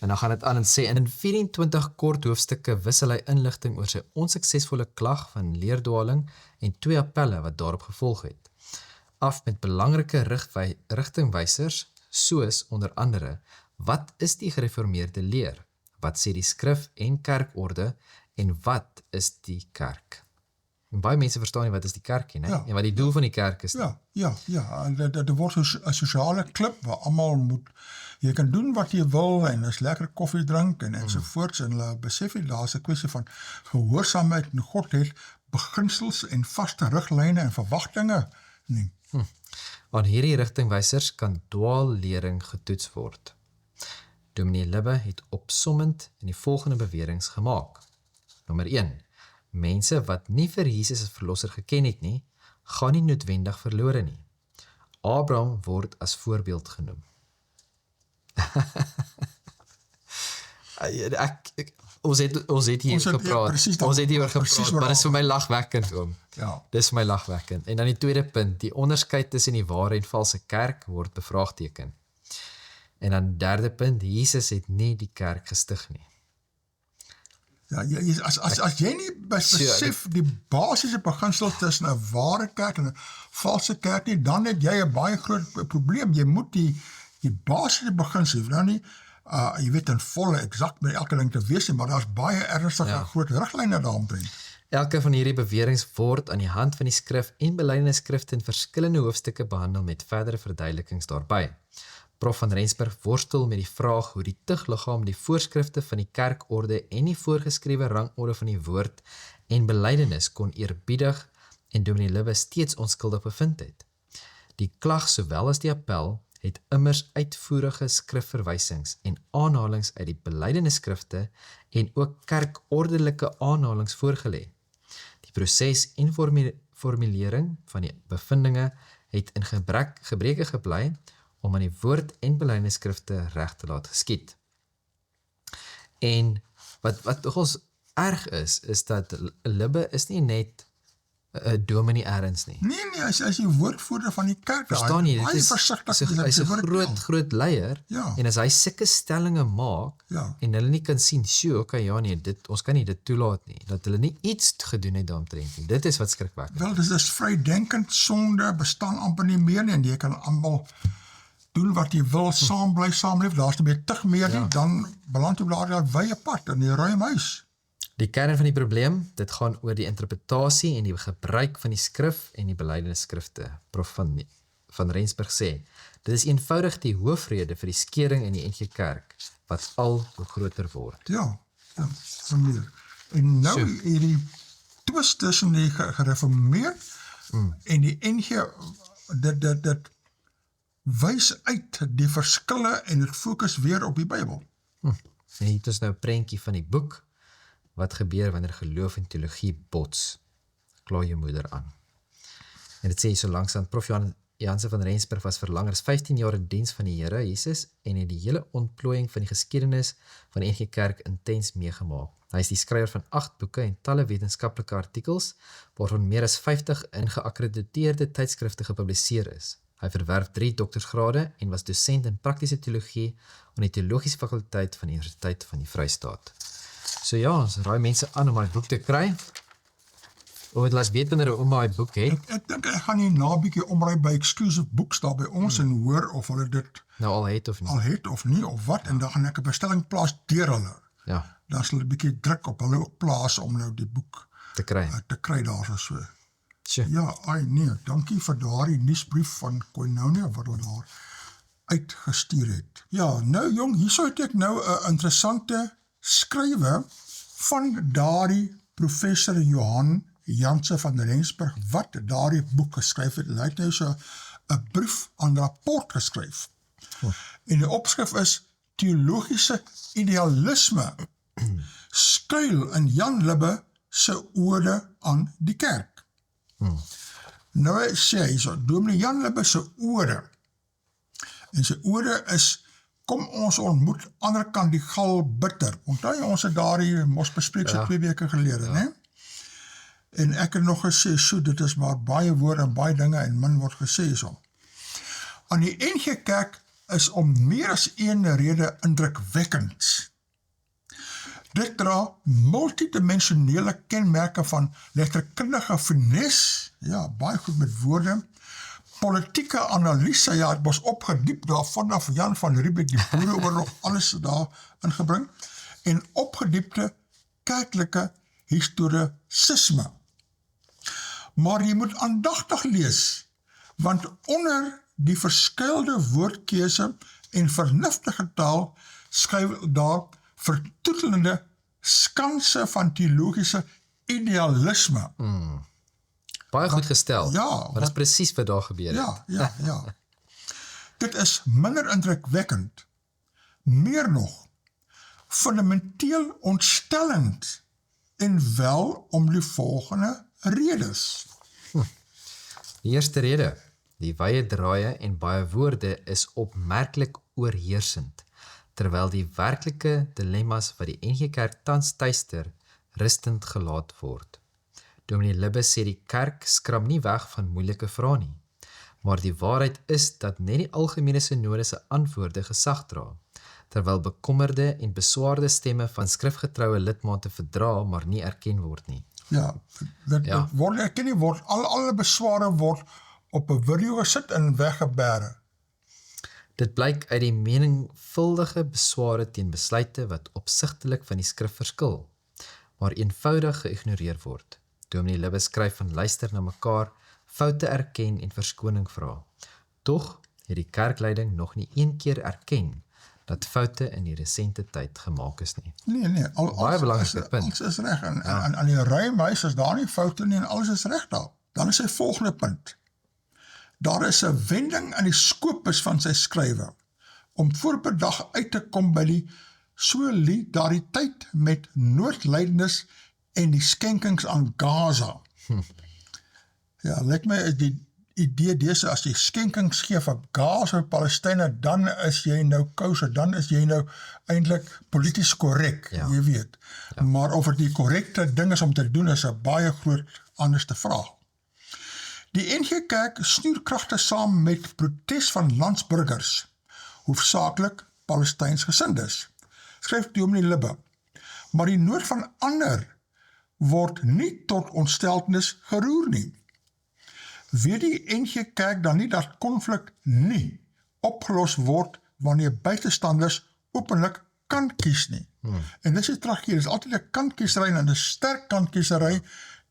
En dan gaan dit aan en sê, in 24 kort hoofstukke wissel hy inligting oor sy onsuksesvolle klag van leerdwaling en 2 appelle wat daarop gevolg het. Af met belangrike rigtingwysers, soos onder andere, wat is die gereformeerde leer? Wat sê die skrif en kerkorde en wat is die kerk? En baie mense verstaan nie wat is die kerk nie, Ja. en wat die doel van die kerk is. Ja, dit word so 'n sosiale klip waar almal moet, jy kan doen wat jy wil en is lekker koffie drink en ensovoorts en hulle besef nie, daar's 'n kwessie van gehoorsaamheid en God het beginsels en vaste riglyne en verwagtinge nie. Aan hierdie rigtingwysers kan dwaallering getoets word. Dominee Libbe het opsommend in die volgende beweringe gemaak. Nommer 1. Mense wat nie vir Jesus as verlosser geken het nie, gaan nie noodwendig verlore nie. Abraham word as voorbeeld genoem. Ons het hier gepraat, ons het hieroor gepraat, maar dit is vir my lagwekkend, oom. Ja. Dis vir my lagwekkend. En dan die tweede punt, die onderskeid tussen die ware en valse kerk word bevraagteken. En dan derde punt, Jesus het nie die kerk gestig nie. Ja, as jy nie besef die basiese beginsel tussen 'n ware kerk en 'n valse kerk nie, dan het jy 'n baie groot probleem. Jy moet die basiese beginsel, nou nie, jy weet in volle exact met elke ding te wees nie, maar daar's baie ernstige groot riglyne daaromtrent. Elke van hierdie beweringe word aan die hand van die skrif en belydenisskrifte in verskillende hoofstukke behandel met verdere verduidelikings daarby. Prof van Rensburg worstel met die vraag hoe die tugliggaam die voorskrifte van die kerkorde en die voorgeskrewe rangorde van die woord en belydenis kon eerbiedig en Dominee Libbe steeds onskuldig bevind het. Die klag sowel as die appel het immers uitvoerige skrifverwysings en aanhalings uit die belydenisskrifte en ook kerkordelike aanhalings voorgelê. Die proses en formulering van die bevindinge het in gebreke gebly om aan die woord en belydenisskrifte reg te laat geskied. En wat nogals erg is dat Libbe is nie net 'n dominee erns nie. Nee, hy is die woordvoerder van die kerk. Verstaan jy, dit is hy hy's 'n groot leier, Ja. en as hy sulke stellinge maak, Ja. en hulle nie kan sien, ons kan nie dit toelaat nie, dat hulle nie iets gedoen het daaromtrent nie. Dit is wat skrikwekkend. Wel, dit is vrydenkend, sonde bestaan amper nie meer nie, en jy kan almal doen wat jy wil, saam bly, saamleef, daar's nie meer tug meer nie, dan beland jy op daardie wye pad in die ruim huis. Die kern van die probleem, dit gaan oor die interpretasie en die gebruik van die skrif en die belydenisskrifte. Prof van Rensburg sê, dit is eenvoudig die hoofrede vir die skering in die NG Kerk, wat al hoe groter word. Ja, meer. En nou, hierdie twist tussen die gereformeerd en die NG, dit wys uit die verskille en het fokus weer op die Bybel. En hier is nou 'n prentjie van die boek, wat gebeur wanneer geloof en teologie bots. Kla jou moeder aan. En dit sê so langsaan, Prof Janse van Rensburg was vir langer as 15 jaar in diens van die Here Jesus en het die hele ontplooiing van die geskiedenis van die NG Kerk intens meegemaak. Hy is die skrywer van 8 boeke en talle wetenskaplike artikels, waarvan meer as 50 in geakkrediteerde tydskrifte gepubliseer is. Hy verwerf 3 doktorsgrade en was dosent in praktiese teologie aan die teologiese fakulteit van die Universiteit van die Vrystaat. So ja, ons raai mense aan om my boek te kry. Het laat weet wanneer ouma my boek het. Ek dink ek gaan hier na 'n bietjie omry by Exclusive Books daar by ons en hoor of hulle dit nou al het of nie. Al het of nie of wat, en dan gaan ek 'n bestelling plaas deur hulle. Ja. Dan sal 'n bietjie druk op hulle ook plaas om nou die boek te kry daar so. Sure. Ja, nee, dankie vir daardie nuusbrief van Koinonia wat hulle daar uitgestuur het. Ja, nou jong, hierso het ek nou 'n interessante skrywe van daardie professor Johan Janse van Rensburg wat daardie boek geskryf het. Hy het nou so 'n brief aan rapport geskryf. En die opskrif is Theologiese idealisme skuil in Jan Libbe se ode aan die kerk. Nou sê hy so, Dominee Jan Libbe se ode, en sy ode is, kom ons ontmoet ander kant die gal bitter. Onthou jy, ons het daar hier mos bespreek so 2 weke gelede, né? En ek het nog gesê, so dit is maar baie woorde en baie dinge en min word gesê so. Aan die NG Kerk is om meer as een rede indrukwekkend. Dit dra multidimensionele kenmerke van letterkundige finesse, ja, baie goed met woorde, politieke analise, ja, het was opgediep daar vanaf Jan van Riebeeck, die Boereoorlog, alles daar ingebring, en opgediepte kerklike historisme. Maar jy moet aandagtig lees, want onder die verskuilde woordkeuse en vernuftige taal skryf daar vertoetelende skanse van theologiese idealisme. Baie goed gestel, ja, maar dit is presies wat daar gebeur het. Ja. Dit is minder indrukwekkend, meer nog, fundamenteel ontstellend, en wel om die volgende redes. Die eerste rede, Die wye draaie en baie woorde is opmerklik oorheersend, terwyl die werklike dilemma's wat die NG Kerk tans tuister, rustend gelaat word. Dominee Libbe sê die kerk skram nie weg van moeilike vrae nie, maar die waarheid is dat net die algemene synode se antwoorde gesag dra, terwyl bekommerde en beswaarde stemme van skrifgetroue lidmate verdra, maar nie erken word nie. Ja, dit word erken nie word, alle besware word op 'n video gesit en weggebêre. Dit blyk uit die meningvuldige besware teen besluite wat opsigtelik van die skrif verskil, maar eenvoudig geïgnoreer word. Dominee Libbe skryf van luister na mekaar, foute erken en verskoning vra. Tog het die kerkleiding nog nie een keer erken dat foute in die resente tyd gemaak is nie. Nee, Baie belangrike punt. Alles is reg en aan die ruimhuis is daar nie foute nie en alles is reg daar. Dan is sy volgende punt. Daar is 'n wending in die skopus van sy skrywe om voorbedag uit te kom by die solidariteit met noodlydendes en die skenkings aan Gaza. Ja, lyk my die idee dese as jy skenkings gee vir Gaza en Palestynë, dan is jy nou kouse, dan is jy nou eintlik polities korrek, jy weet. Maar of dit die korrekte ding is om te doen is 'n baie groot anderste vraag. Die NG Kerk snoer kragte saam met protes van landsburgers, hoofsaaklik Palestyns gesindes, skryf Dominee Libbe. Maar die nood van ander word nie tot ontsteltenis geroer nie. Weet die NG Kerk dan nie dat konflik nie opgelos word wanneer buitestanders openlik kan kies nie. En dis die tragedie, dis altyd 'n kantkiesery en 'n sterk kantkiesery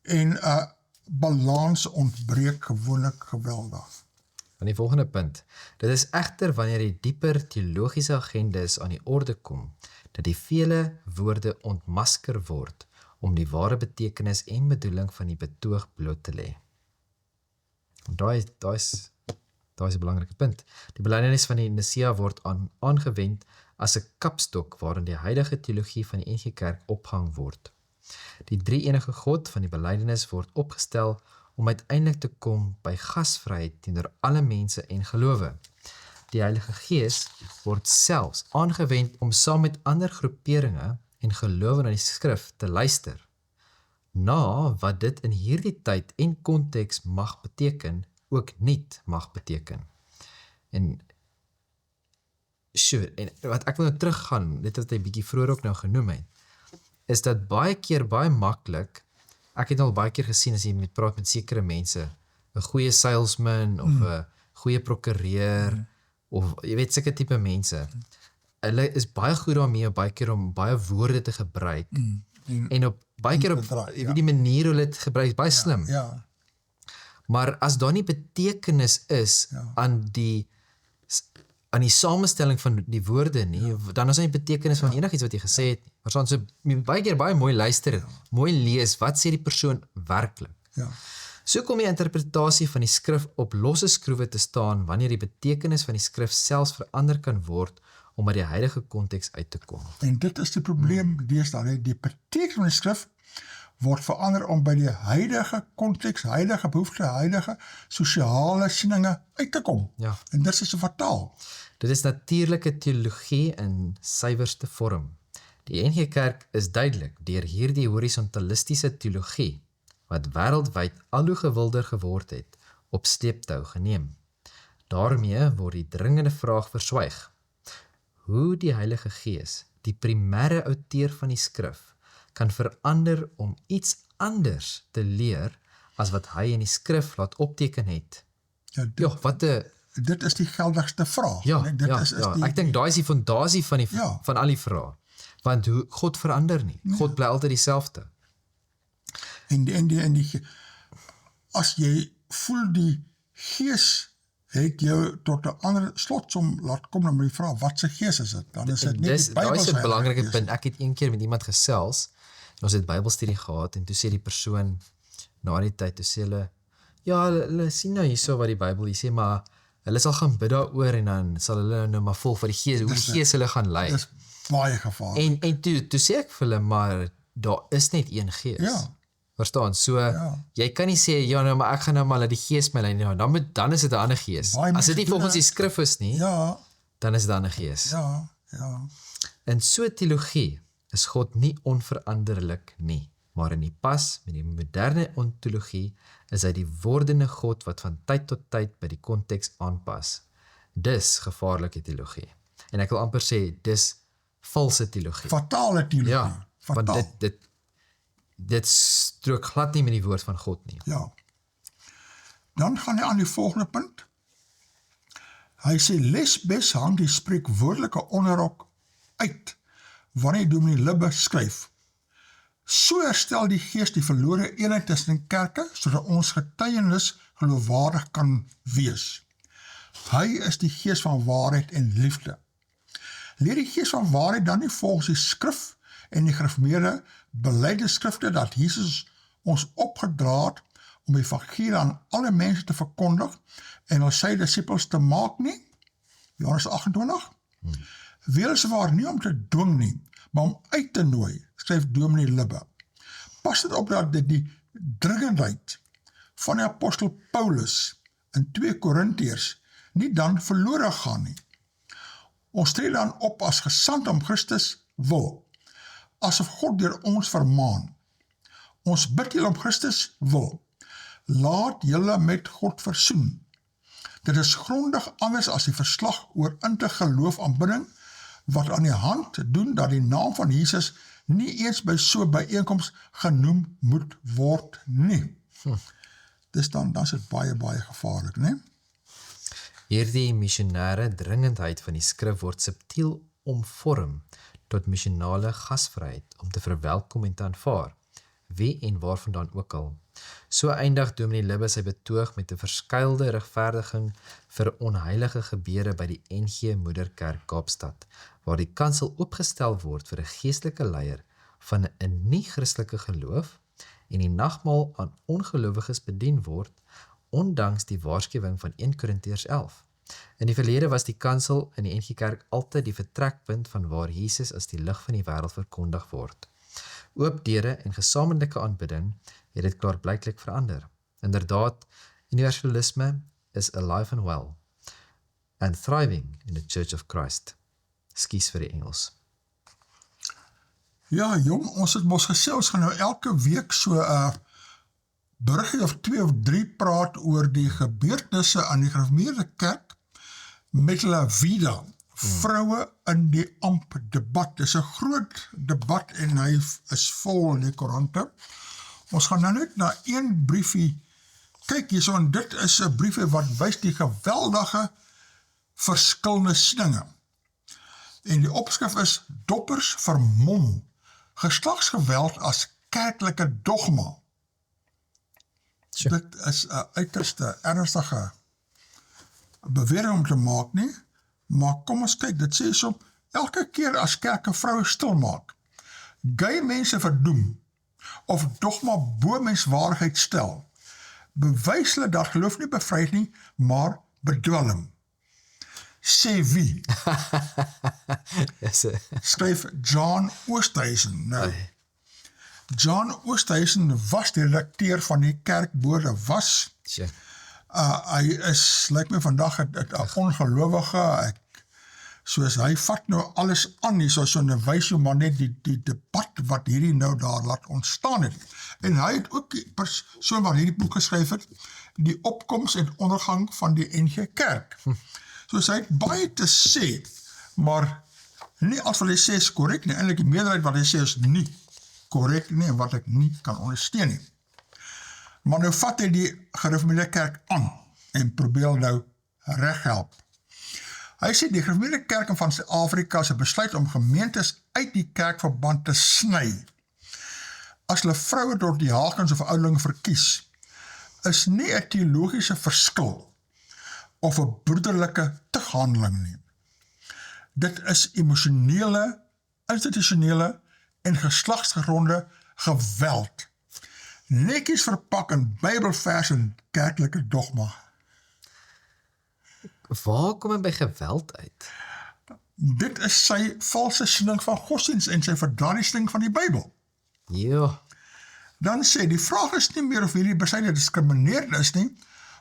en 'n balans ontbreek gewoonlik geweldig. Van die volgende punt. Dit is egter wanneer die dieper teologiese agendas aan die orde kom, dat die vele woorde ontmasker word om die ware betekenis en bedoeling van die betoog bloot te lê. Daai is 'n belangrike punt. Die belydenis van die Nicea word aangewend as 'n kapstok waarin die heilige teologie van die NG Kerk ophang word. Die drie-enige God van die belydenis word opgestel om uiteindelik te kom by gasvryheid teenoor alle mense en gelowe. Die Heilige Gees word selfs aangewend om saam met ander groeperinge en gelowe na die skrif te luister, na wat dit in hierdie tyd en konteks mag beteken, ook niet mag beteken. En wat ek wil nou teruggaan, dit wat hy bietjie vroeër ook nou genoem het, is dat baie keer, baie maklik, ek het al baie keer gesien as jy praat met sekere mense, 'n goeie salesman, of 'n goeie prokureur, of jy weet, sulke tipe mense, hulle is baie goed daarmee, baie keer om baie woorde te gebruik, en op baie keer op die manier hoe hulle dit gebruik, is baie slim. Ja. Maar as daar nie betekenis is aan die samestelling van die woorde nie, dan is daar nie betekenis van enigiets wat jy gesê het nie. Maar so baie keer baie mooi luister, mooi lees, wat sê die persoon werklik. Ja. So kom die interpretasie van die skrif op losse skroewe te staan, wanneer die betekenis van die skrif selfs verander kan word, om uit die huidige konteks uit te kom. En dit is die probleem deesdae, die betekenis van die skrif word verander om by die huidige konteks, huidige behoefte, huidige sosiale sieninge uit te kom. Ja. En dit is so fataal. Dit is natuurlike teologie in suiwerste vorm. Die NG Kerk is duidelik deur hierdie horisontalistiese teologie, wat wêreldwyd al hoe gewilder geword het, op sleeptou geneem. Daarmee word die dringende vraag verswyg. Hoe die Heilige Gees, die primêre outeur van die skrif, kan verander om iets anders te leer as wat hy in die skrif laat opteken het. Ja, dit is die geldigste vraag. Ek dink daai is die fondasie van al die vrae. Want God verander nie. God bly altyd dieselfde. As jy voel die Gees het jou tot 'n ander slotsom laat kom, dan moet jy vra, wat se gees is dit? Dan is dit nie die Bybel. Daai is 'n belangrike punt. Ek het een keer met iemand gesels, en ons het Bybelstudie gehad, en toe sê die persoon, na die tyd, toe sê hulle, ja, hulle sien nou hierso wat die Bybel hier sê, maar hulle sal gaan bid daaroor, en dan sal hulle nou maar volg vir die Gees, hoe die Gees hulle gaan lei. Dis baie gevaarlik. En toe sê ek vir hulle, maar daar is net een Gees. Ja. Verstaan? So, jy kan nie sê, ja, nou, maar ek gaan nou maar laat die gees my lei nie. Dan is dit 'n ander gees. Baie As dit nie mense doen volgens die skrif is nie, Ja, dan is dit 'n ander gees. ja. In so teologie is God nie onveranderlik nie, maar in die pas met die moderne ontologie is hy die wordende God wat van tyd tot tyd by die konteks aanpas. Dis gevaarlike teologie. En ek wil amper sê, dis valse teologie. Fatale teologie. Ja, want dit strook glad nie met die woord van God nie. Ja. Dan gaan hy aan die volgende punt. Hy sê Lesbes hang die spreekwoordelike onderrok uit wanneer Dominee Libbe skryf. So herstel die Gees die verlore eenheid tussen kerke, sodat ons getuienis geloofwaardig kan wees. Hy is die Gees van waarheid en liefde. Leer die Gees van waarheid dan nie volgens die skrif en die gereformeerde belydenisskrifte dat Jesus ons opgedra het om die evangelie aan alle mense te verkondig en ons sy disippels te maak nie? Johannes 28. Weliswaar nie om te dwing nie, maar om uit te nooi, skryf Dominee Libbe. Pas dit op dat dit die dringendheid van die apostel Paulus in 2 Korintiërs nie dan verlore gaan nie. Ons tree dan op as gesand om Christus wil, asof God deur ons vermaan. Ons bid julle om Christus wil. Laat julle met God versoen. Dit is grondig anders as die verslag oor in te geloof aanbidding, wat aan die hand doen dat die naam van Jesus nie eens by so byeenkoms genoem moet word nie. Dis dan is dit baie, baie gevaarlik, né? Hierdie missionêre dringendheid van die skrif word subtiel omvorm tot missionale gasvryheid om te verwelkom en te aanvaar, wie en waarvandaan ook al. So eindig Dominee Libbe sy betoog met 'n verskuilde regverdiging vir onheilige gebeure by die NG Moederkerk Kaapstad, waar die kansel opgestel word vir 'n geestelike leier van 'n nie-Christelike geloof en die nagmaal aan ongelowiges bedien word, ondanks die waarskuwing van 1 Korintiërs 11. In die verlede was die kansel in die NG Kerk altyd die vertrekpunt van waar Jesus as die lig van die wêreld verkondig word. Oop deure en gesamentlike aanbidding het dit klaarblyklik verander. Inderdaad, universalisme is alive and well and thriving in the Church of Christ. Skus vir die Engels. Ja, jong, ons het mos gesê, ons gaan nou elke week so 'n beriggie of 2 of 3 praat oor die gebeurtenisse aan die gereformeerde kerk met hulle vida, vroue in die amp debat. Dis 'n groot debat en hy is vol in die koerante. Ons gaan nou net na een briefie kyk hierso, en dit is 'n briefie wat wys die geweldige verskillende sieninge. En die opskrif is Doppers vermom geslagsgeweld as kerklike dogma. Dit is 'n uiterste ernstige bewering om te maak, nie? Maar kom ons kyk, dit sê so, elke keer as kerk 'n vrou stil maak, gay mense verdoem, of dogma bo menswaardigheid stel, bewys hulle dat geloof nie bevry nie, maar bedwelm. Sê wie? Skryf John Oosthuizen. Nou, John Oosthuizen was die redakteur van die kerkbode was. Sure. Hy is, lyk my vandag, 'n ongelowige, soos hy vat nou alles aan nie, so nou wys jy maar net die debat wat hierdie nou daar laat ontstaan het. En hy het ook die persoon wat hierdie boek geskryf het, die opkoms en ondergang van die NG Kerk. So hy het baie te sê, maar nie alles wat hy sê is korrek nie, eintlik die meerderheid wat hy sê is nie korrek nie, en wat ek nie kan ondersteun nie. Maar nou vat hy die gereformeerde kerk aan, en probeer nou reghelp. Hy sê die gereformeerde kerk van Suid-Afrika se besluit om gemeentes uit die kerkverband te sny, as hulle vroue tot die diakens of ouderlinge verkies, is nie 'n teologiese verskil, of 'n broederlike terughandeling nie. Dit is emosionele, institusionele en geslagsgegronde geweld, netjies verpak in Bybelvers en kerklike dogma. Waar kom hy by geweld uit? Dit is sy valse siening van godsdienst en sy verdraaiding van die Bybel. Ja, dan sê, die vraag is nie meer of hierdie besluit diskriminerend is nie,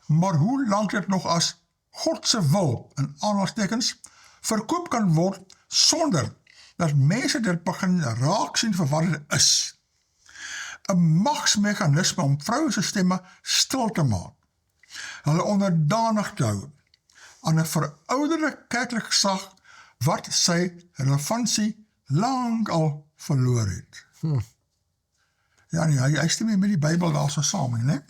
maar hoe lank dit nog as God se wil, in aanhalingstekens, verkoop kan word, sonder dat mense dit begin raak sien vir wat dit is. 'n Magsmechanisme om vroue se stemme stil te maak, hulle onderdanig te hou, aan 'n verouderde kerklike gesag, wat sy relevantie lang al verloor het. Ja nee, hy stem nie met die Bybel daar so saam nie, né?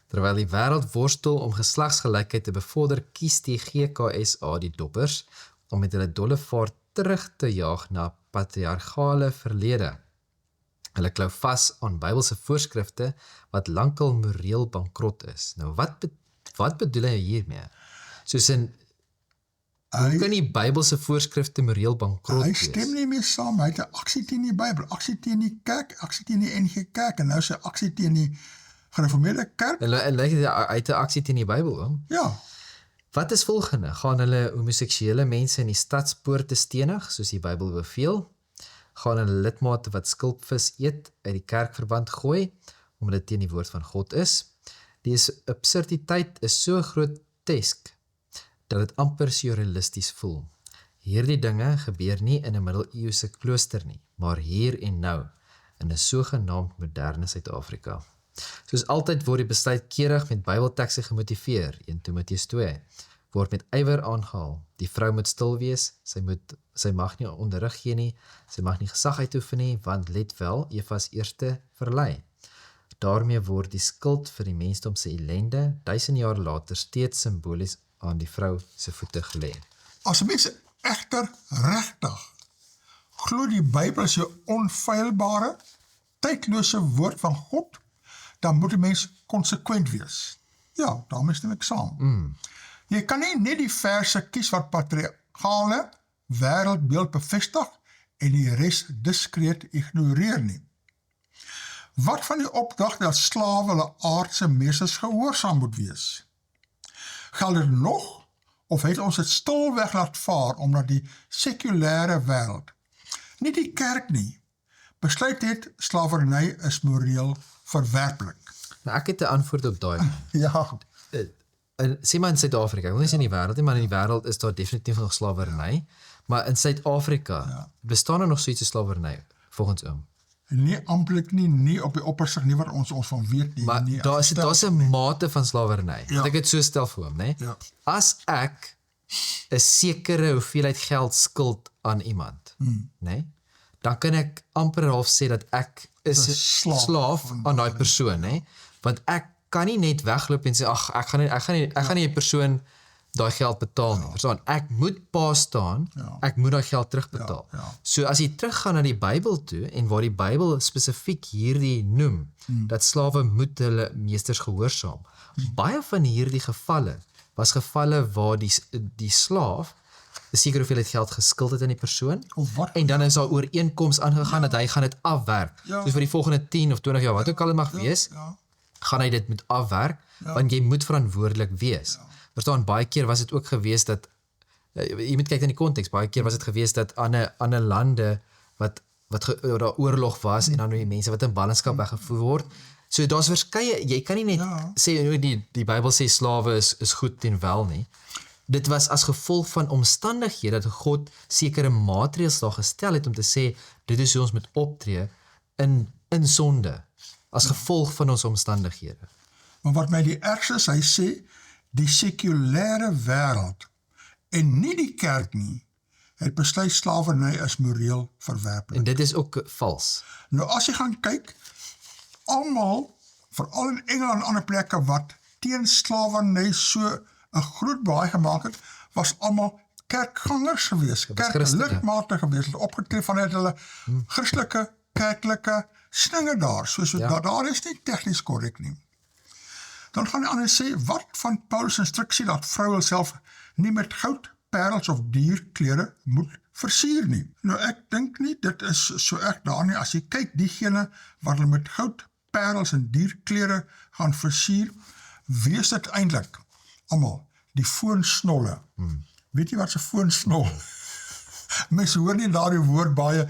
Terwyl die wêreld worstel om geslagsgelykheid te bevorder, kies die GKSA die doppers om met hulle dolle vaart terug te jaag na patriargale verlede. Hulle klou vas aan Bybelse voorskrifte wat lankal moreel bankrot is. Nou wat bedoel hy hiermee? Soos in hoe kan die Bybelse voorskrifte moreel bankrot Hy wees? stem nie meer saam, hy het 'n aksie teen die Bybel, aksie teen die kerk, aksie teen die NG Kerk, en nou sy aksie teen die gereformeerde kerk. En hy het 'n aksie teen die Bybel, hoor. Ja, Wat is volgende? Gaan hulle homoseksuele mense in die stadspoorte stenig, soos die Bybel beveel? Gaan hulle lidmate wat skulpvis eet uit die kerkverband gooi, omdat dit teen die woord van God is? Die absurditeit is so grotesk, dat dit amper surrealisties voel. Hierdie dinge gebeur nie in 'n middeleeuse klooster nie, maar hier en nou, in 'n sogenaamd moderne Suid-Afrika. Soos altyd word die besluit keurig met Bybeltekste gemotiveer, 1 Timoteus 2, word met ywer aangehaal. Die vrou moet stil wees, sy mag nie onderrig gee nie, sy mag nie gesag uitoefen nie, want let wel, Eva's eerste verlei. Daarmee word die skuld vir die mensdom se ellende 1000 jaar later steeds simbolies aan die vrou se voete gelê. as mense egter regtig glo die Bybel is 'n onfeilbare, tydlose woord van God, dan moet 'n mens konsekwent wees. Ja, daarmee stem ek saam. Jy kan nie net die verse kies wat patriargale wêreldbeeld bevestig en die res diskreet ignoreer nie. Wat van die opdrag dat slawe hulle aardse meesters gehoorsaam moet wees? Geld dit nog, of het ons dit stilweg laat vaar omdat die sekulêre wêreld, nie die kerk nie, besluit het slawerny is moreel verwerplik? Nou ek het 'n antwoord op daai. Ja, Sê maar in Suid-Afrika, ek wil nie sê in die wêreld nie, maar in die wêreld is daar definitief nog slawerny, maar in Suid-Afrika bestaan er nog so iets as slawerny, volgens oom. nie amptelik nie op die oppersig nie wat ons van weet nie. Maar nie, daar's 'n mate van slawerny. Ja. Ek het so stel vir hom, né? Ja. As ek 'n sekere hoeveelheid geld skuld aan iemand, né? Dan kan ek amper half sê dat ek is 'n slaaf aan daai persoon, né? Want ek kan nie net wegloop en sê ag ek gaan nie 'n persoon daai geld betaal nie. Verstaan? Ek moet pa staan, ek moet daai geld terugbetaal. So as jy teruggaan na die Bybel toe en waar die Bybel spesifiek hierdie noem, dat slawe moet hulle meesters gehoorsaam. Baie van hierdie gevalle was gevalle waar die slaaf 'n sekere hoeveelheid geld geskuld het aan die persoon, Of wat? en dan is daar ooreenkoms aangegaan dat hy gaan dit afwerk. Soos vir die volgende 10 of 20 jaar, wat ook al dit mag wees, gaan hy dit moet afwerk, want jy moet verantwoordelik wees. Verstaan, baie keer was dit ook gewees dat, jy moet kyk in die konteks, baie keer was dit gewees dat ander lande, wat daar oorlog was, en dan die mense wat in ballingskap weggevoer word, so daar's verskeie, jy kan nie net sê, die Bybel sê slawe is goed en wel nie. Dit was as gevolg van omstandighede dat God sekere maatreëls daar gestel het om te sê, dit is hoe ons moet optree in sonde, as gevolg van ons omstandighede. Maar wat my die ergste is, hy sê, die sekulêre wêreld, en nie die kerk nie, het besluit slawerny is moreel verwerplik. En dit is ook vals. Nou as jy gaan kyk, almal, veral in Engeland en ander plekke wat teen slawerny so 'n groot baai gemaak het, was almal kerkgangers gewees, kerklidmate gewees, het opgetree vanuit hulle Christelike, kerklike sninge daar, soos daar is nie tegnies korrek nie. Dan gaan die ander sê, wat van Paulus instruksie dat vroue self nie met goud, parels of dierklere moet versier nie. Nou ek dink nie, dit is so erg daar nie, as jy kyk diegene wat hulle met goud, parels en dierklere gaan versier, wees dit eintlik almal die foonsnolle. Weet jy wat se foonsnol? Mense hoor nie daardie woord baie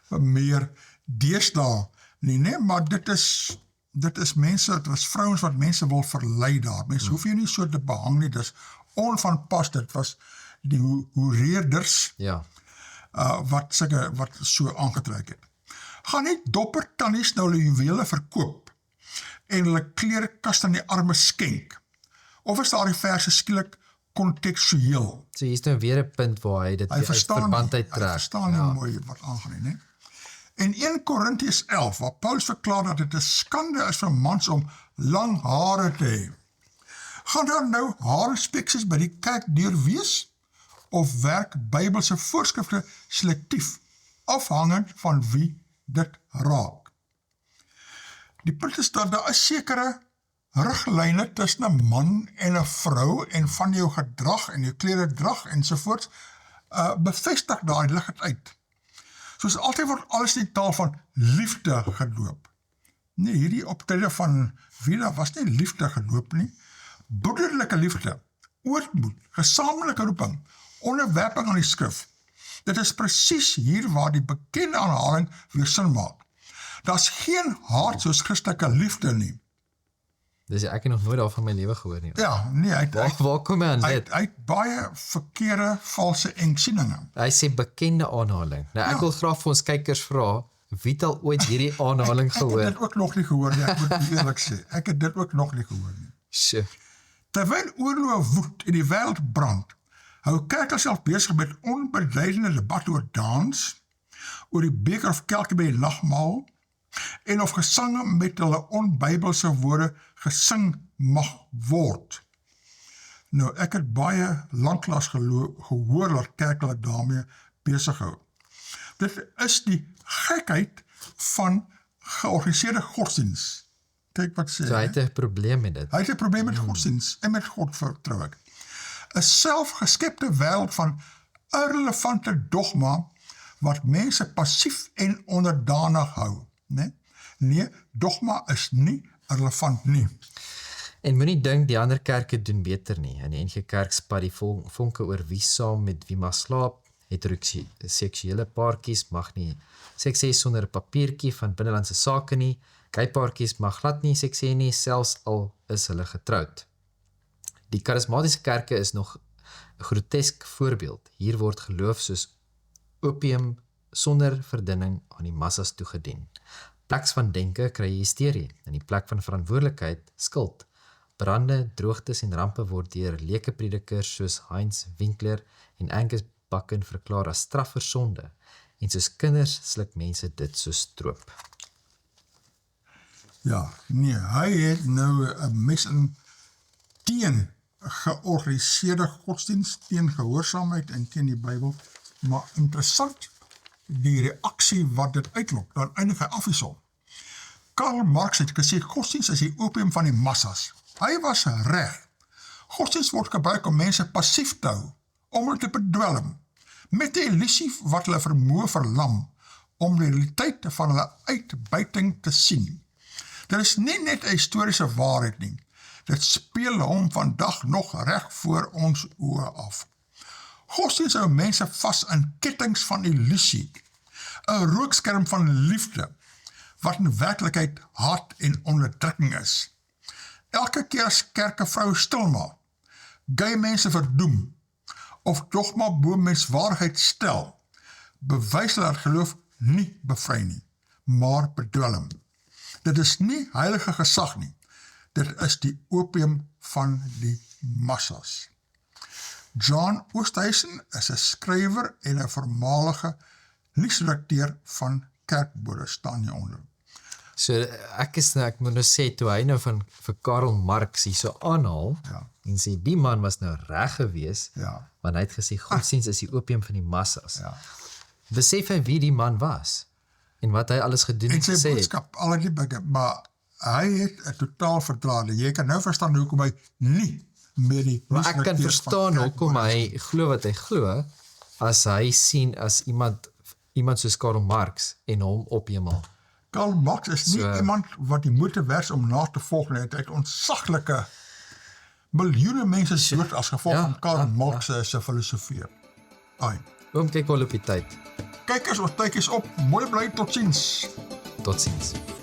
meer deesdae Nee, maar dit is mense, dit was vrouens wat mense wil verlei daar. Mense hoef jy nie so te behang nie, dis onvanpas, dit was die hoereerders Ja. wat so aangetrek het. Gaan nie dopper tannies nou hulle juwele verkoop en hulle klerekas aan die arme skenk? Of is daar die verse skielik kontekstueel? So hier is nou weer 'n punt waar hy dit Hy uit verstaan verband nie, uittrek. hy verstaan nie mooi wat aangaan nie. En 1 Korintiërs 11, waar Paulus verklaar dat dit 'n skande is vir mans om lang hare te hê. Gaan daar nou haarspeksies by die kerk deur wees? Of werk Bybelse voorskrifte selektief, afhangend van wie dit raak? Die punt is dat daar is sekere riglyne tussen 'n man en 'n vrou en van jou gedrag en jou kleredrag ensovoorts bevestig daai lig het uit. Soos altyd word alles in die taal van liefde geloop. Nee, hierdie optrede van Vida was nie liefde geloop nie. Broederlike liefde, ootmoed, gesamentlike roeping, onderwerping aan die skrif. Dit is presies hier waar die bekende aanhaling weer sin maak. Daar's geen haat soos Christelike liefde nie. Dis ek het nog nooit daarvan in my lewe gehoor nie. Ja, nee, Waar kom hy aan hy dit? het baie verkeerde, valse engsieninge. Hy sê bekende aanhaling. Nou ek wil graag vir ons kykers vra, wie het al ooit hierdie aanhaling Ek het gehoor? dit ook nog nie gehoor nie, ek moet eerlik sê. Ek het dit ook nog nie gehoor nie. Sjoe. Terwyl oorloë woed en die wêreld brand, hou kerk self besig met onbeduidende debat oor dans, oor die beker of kelkie by die nagmaal, en of gesange met hulle onbybelse woorde gesing mag word. Nou, ek het baie lanklaas gehoor dat kerk hulle daarmee besig hou. Dit is die gekheid van georganiseerde godsdienst. Kyk wat sê. So hy het 'n probleem met dit. Hy het 'n probleem met godsdienst en met God vertrou ek. 'n selfgeskepte wêreld van irrelevante dogma wat mense passief en onderdanig hou. Nee, dogma is nie relevant nie. En moenie dink die ander kerke doen beter nie. In die NG Kerk spat die vonke oor wie saam met wie mag slaap. Heteroseksuele paartjies mag nie seks hê sonder 'n papiertjie van binnelandse sake nie. Gay paartjies mag glad nie seks hê nie, selfs al is hulle getroud. Die charismatiese kerke is nog 'n grotesk voorbeeld. Hier word geloof soos opium sonder verdunning aan die massas toegedien. Pleks van denke kry jy hysterie, in die plek van verantwoordelikheid skuld. Brande, droogtes en rampe word deur leuke predikers soos Heinz Winkler en Angus Buchan verklaar as straf vir sonde, en soos kinders sluk mense dit so stroop. Ja, nee, hy het nou 'n mes in teen georganiseerde godsdienst, teen gehoorsaamheid en teen die Bybel, maar interessant, die reaksie wat dit uitlok, dan eindig hy afgesom. Karl Marx het gesê, godsdienst is die opium van die massas. Hy was reg. Godsdienst word gebruik om mense passief te hou, om hulle te bedwelm, met die illusie wat hulle vermoë verlam, om die realiteit van hulle uitbuiting te sien. Dit is nie net 'n historiese waarheid nie, dit speel hom vandag nog reg voor ons oë af. Godsdienst hou mense vas in kettings van illusie, 'n rookskerm van liefde, wat in werklikheid haat en onderdrukking is. Elke keer as kerke vrou stilmaak, gay mense verdoem, of dogma bo menswaardigheid stel, bewys dat geloof nie bevry nie, maar bedwelm. Dit is nie heilige gesag nie, dit is die opium van die massas. John Oosthuizen is 'n skrywer en 'n voormalige nuusredakteur van Kerkbode, staan hieronder. So ek moet nou sê, toe hy nou vir Karl Marx hier so aanhaal, en sê die man was nou reg gewees, want hy het gesê godsdienst is die opium van die massas. Besef hy wie die man was en wat hy alles gedoen En het sy gesê het. boodskap, al die begin, maar hy het 'n totaal verdraai. Jy kan nou verstaan hoekom hy nie meer die Maar ek kan nuusredakteur verstaan van hoekom hy glo wat hy glo, as hy sien as iemand soos Karl Marx en hom ophemel. Karl Marx is nie So, iemand wat die moeite werd om na te volg nie. Hy het ontsaglike miljoene mense dood as gevolg van Karl Marx se filosofie. Oom, kyk al op die tyd. Kykers, ons tyd is op. Mooi bly, tot ziens. Tot Totsiens.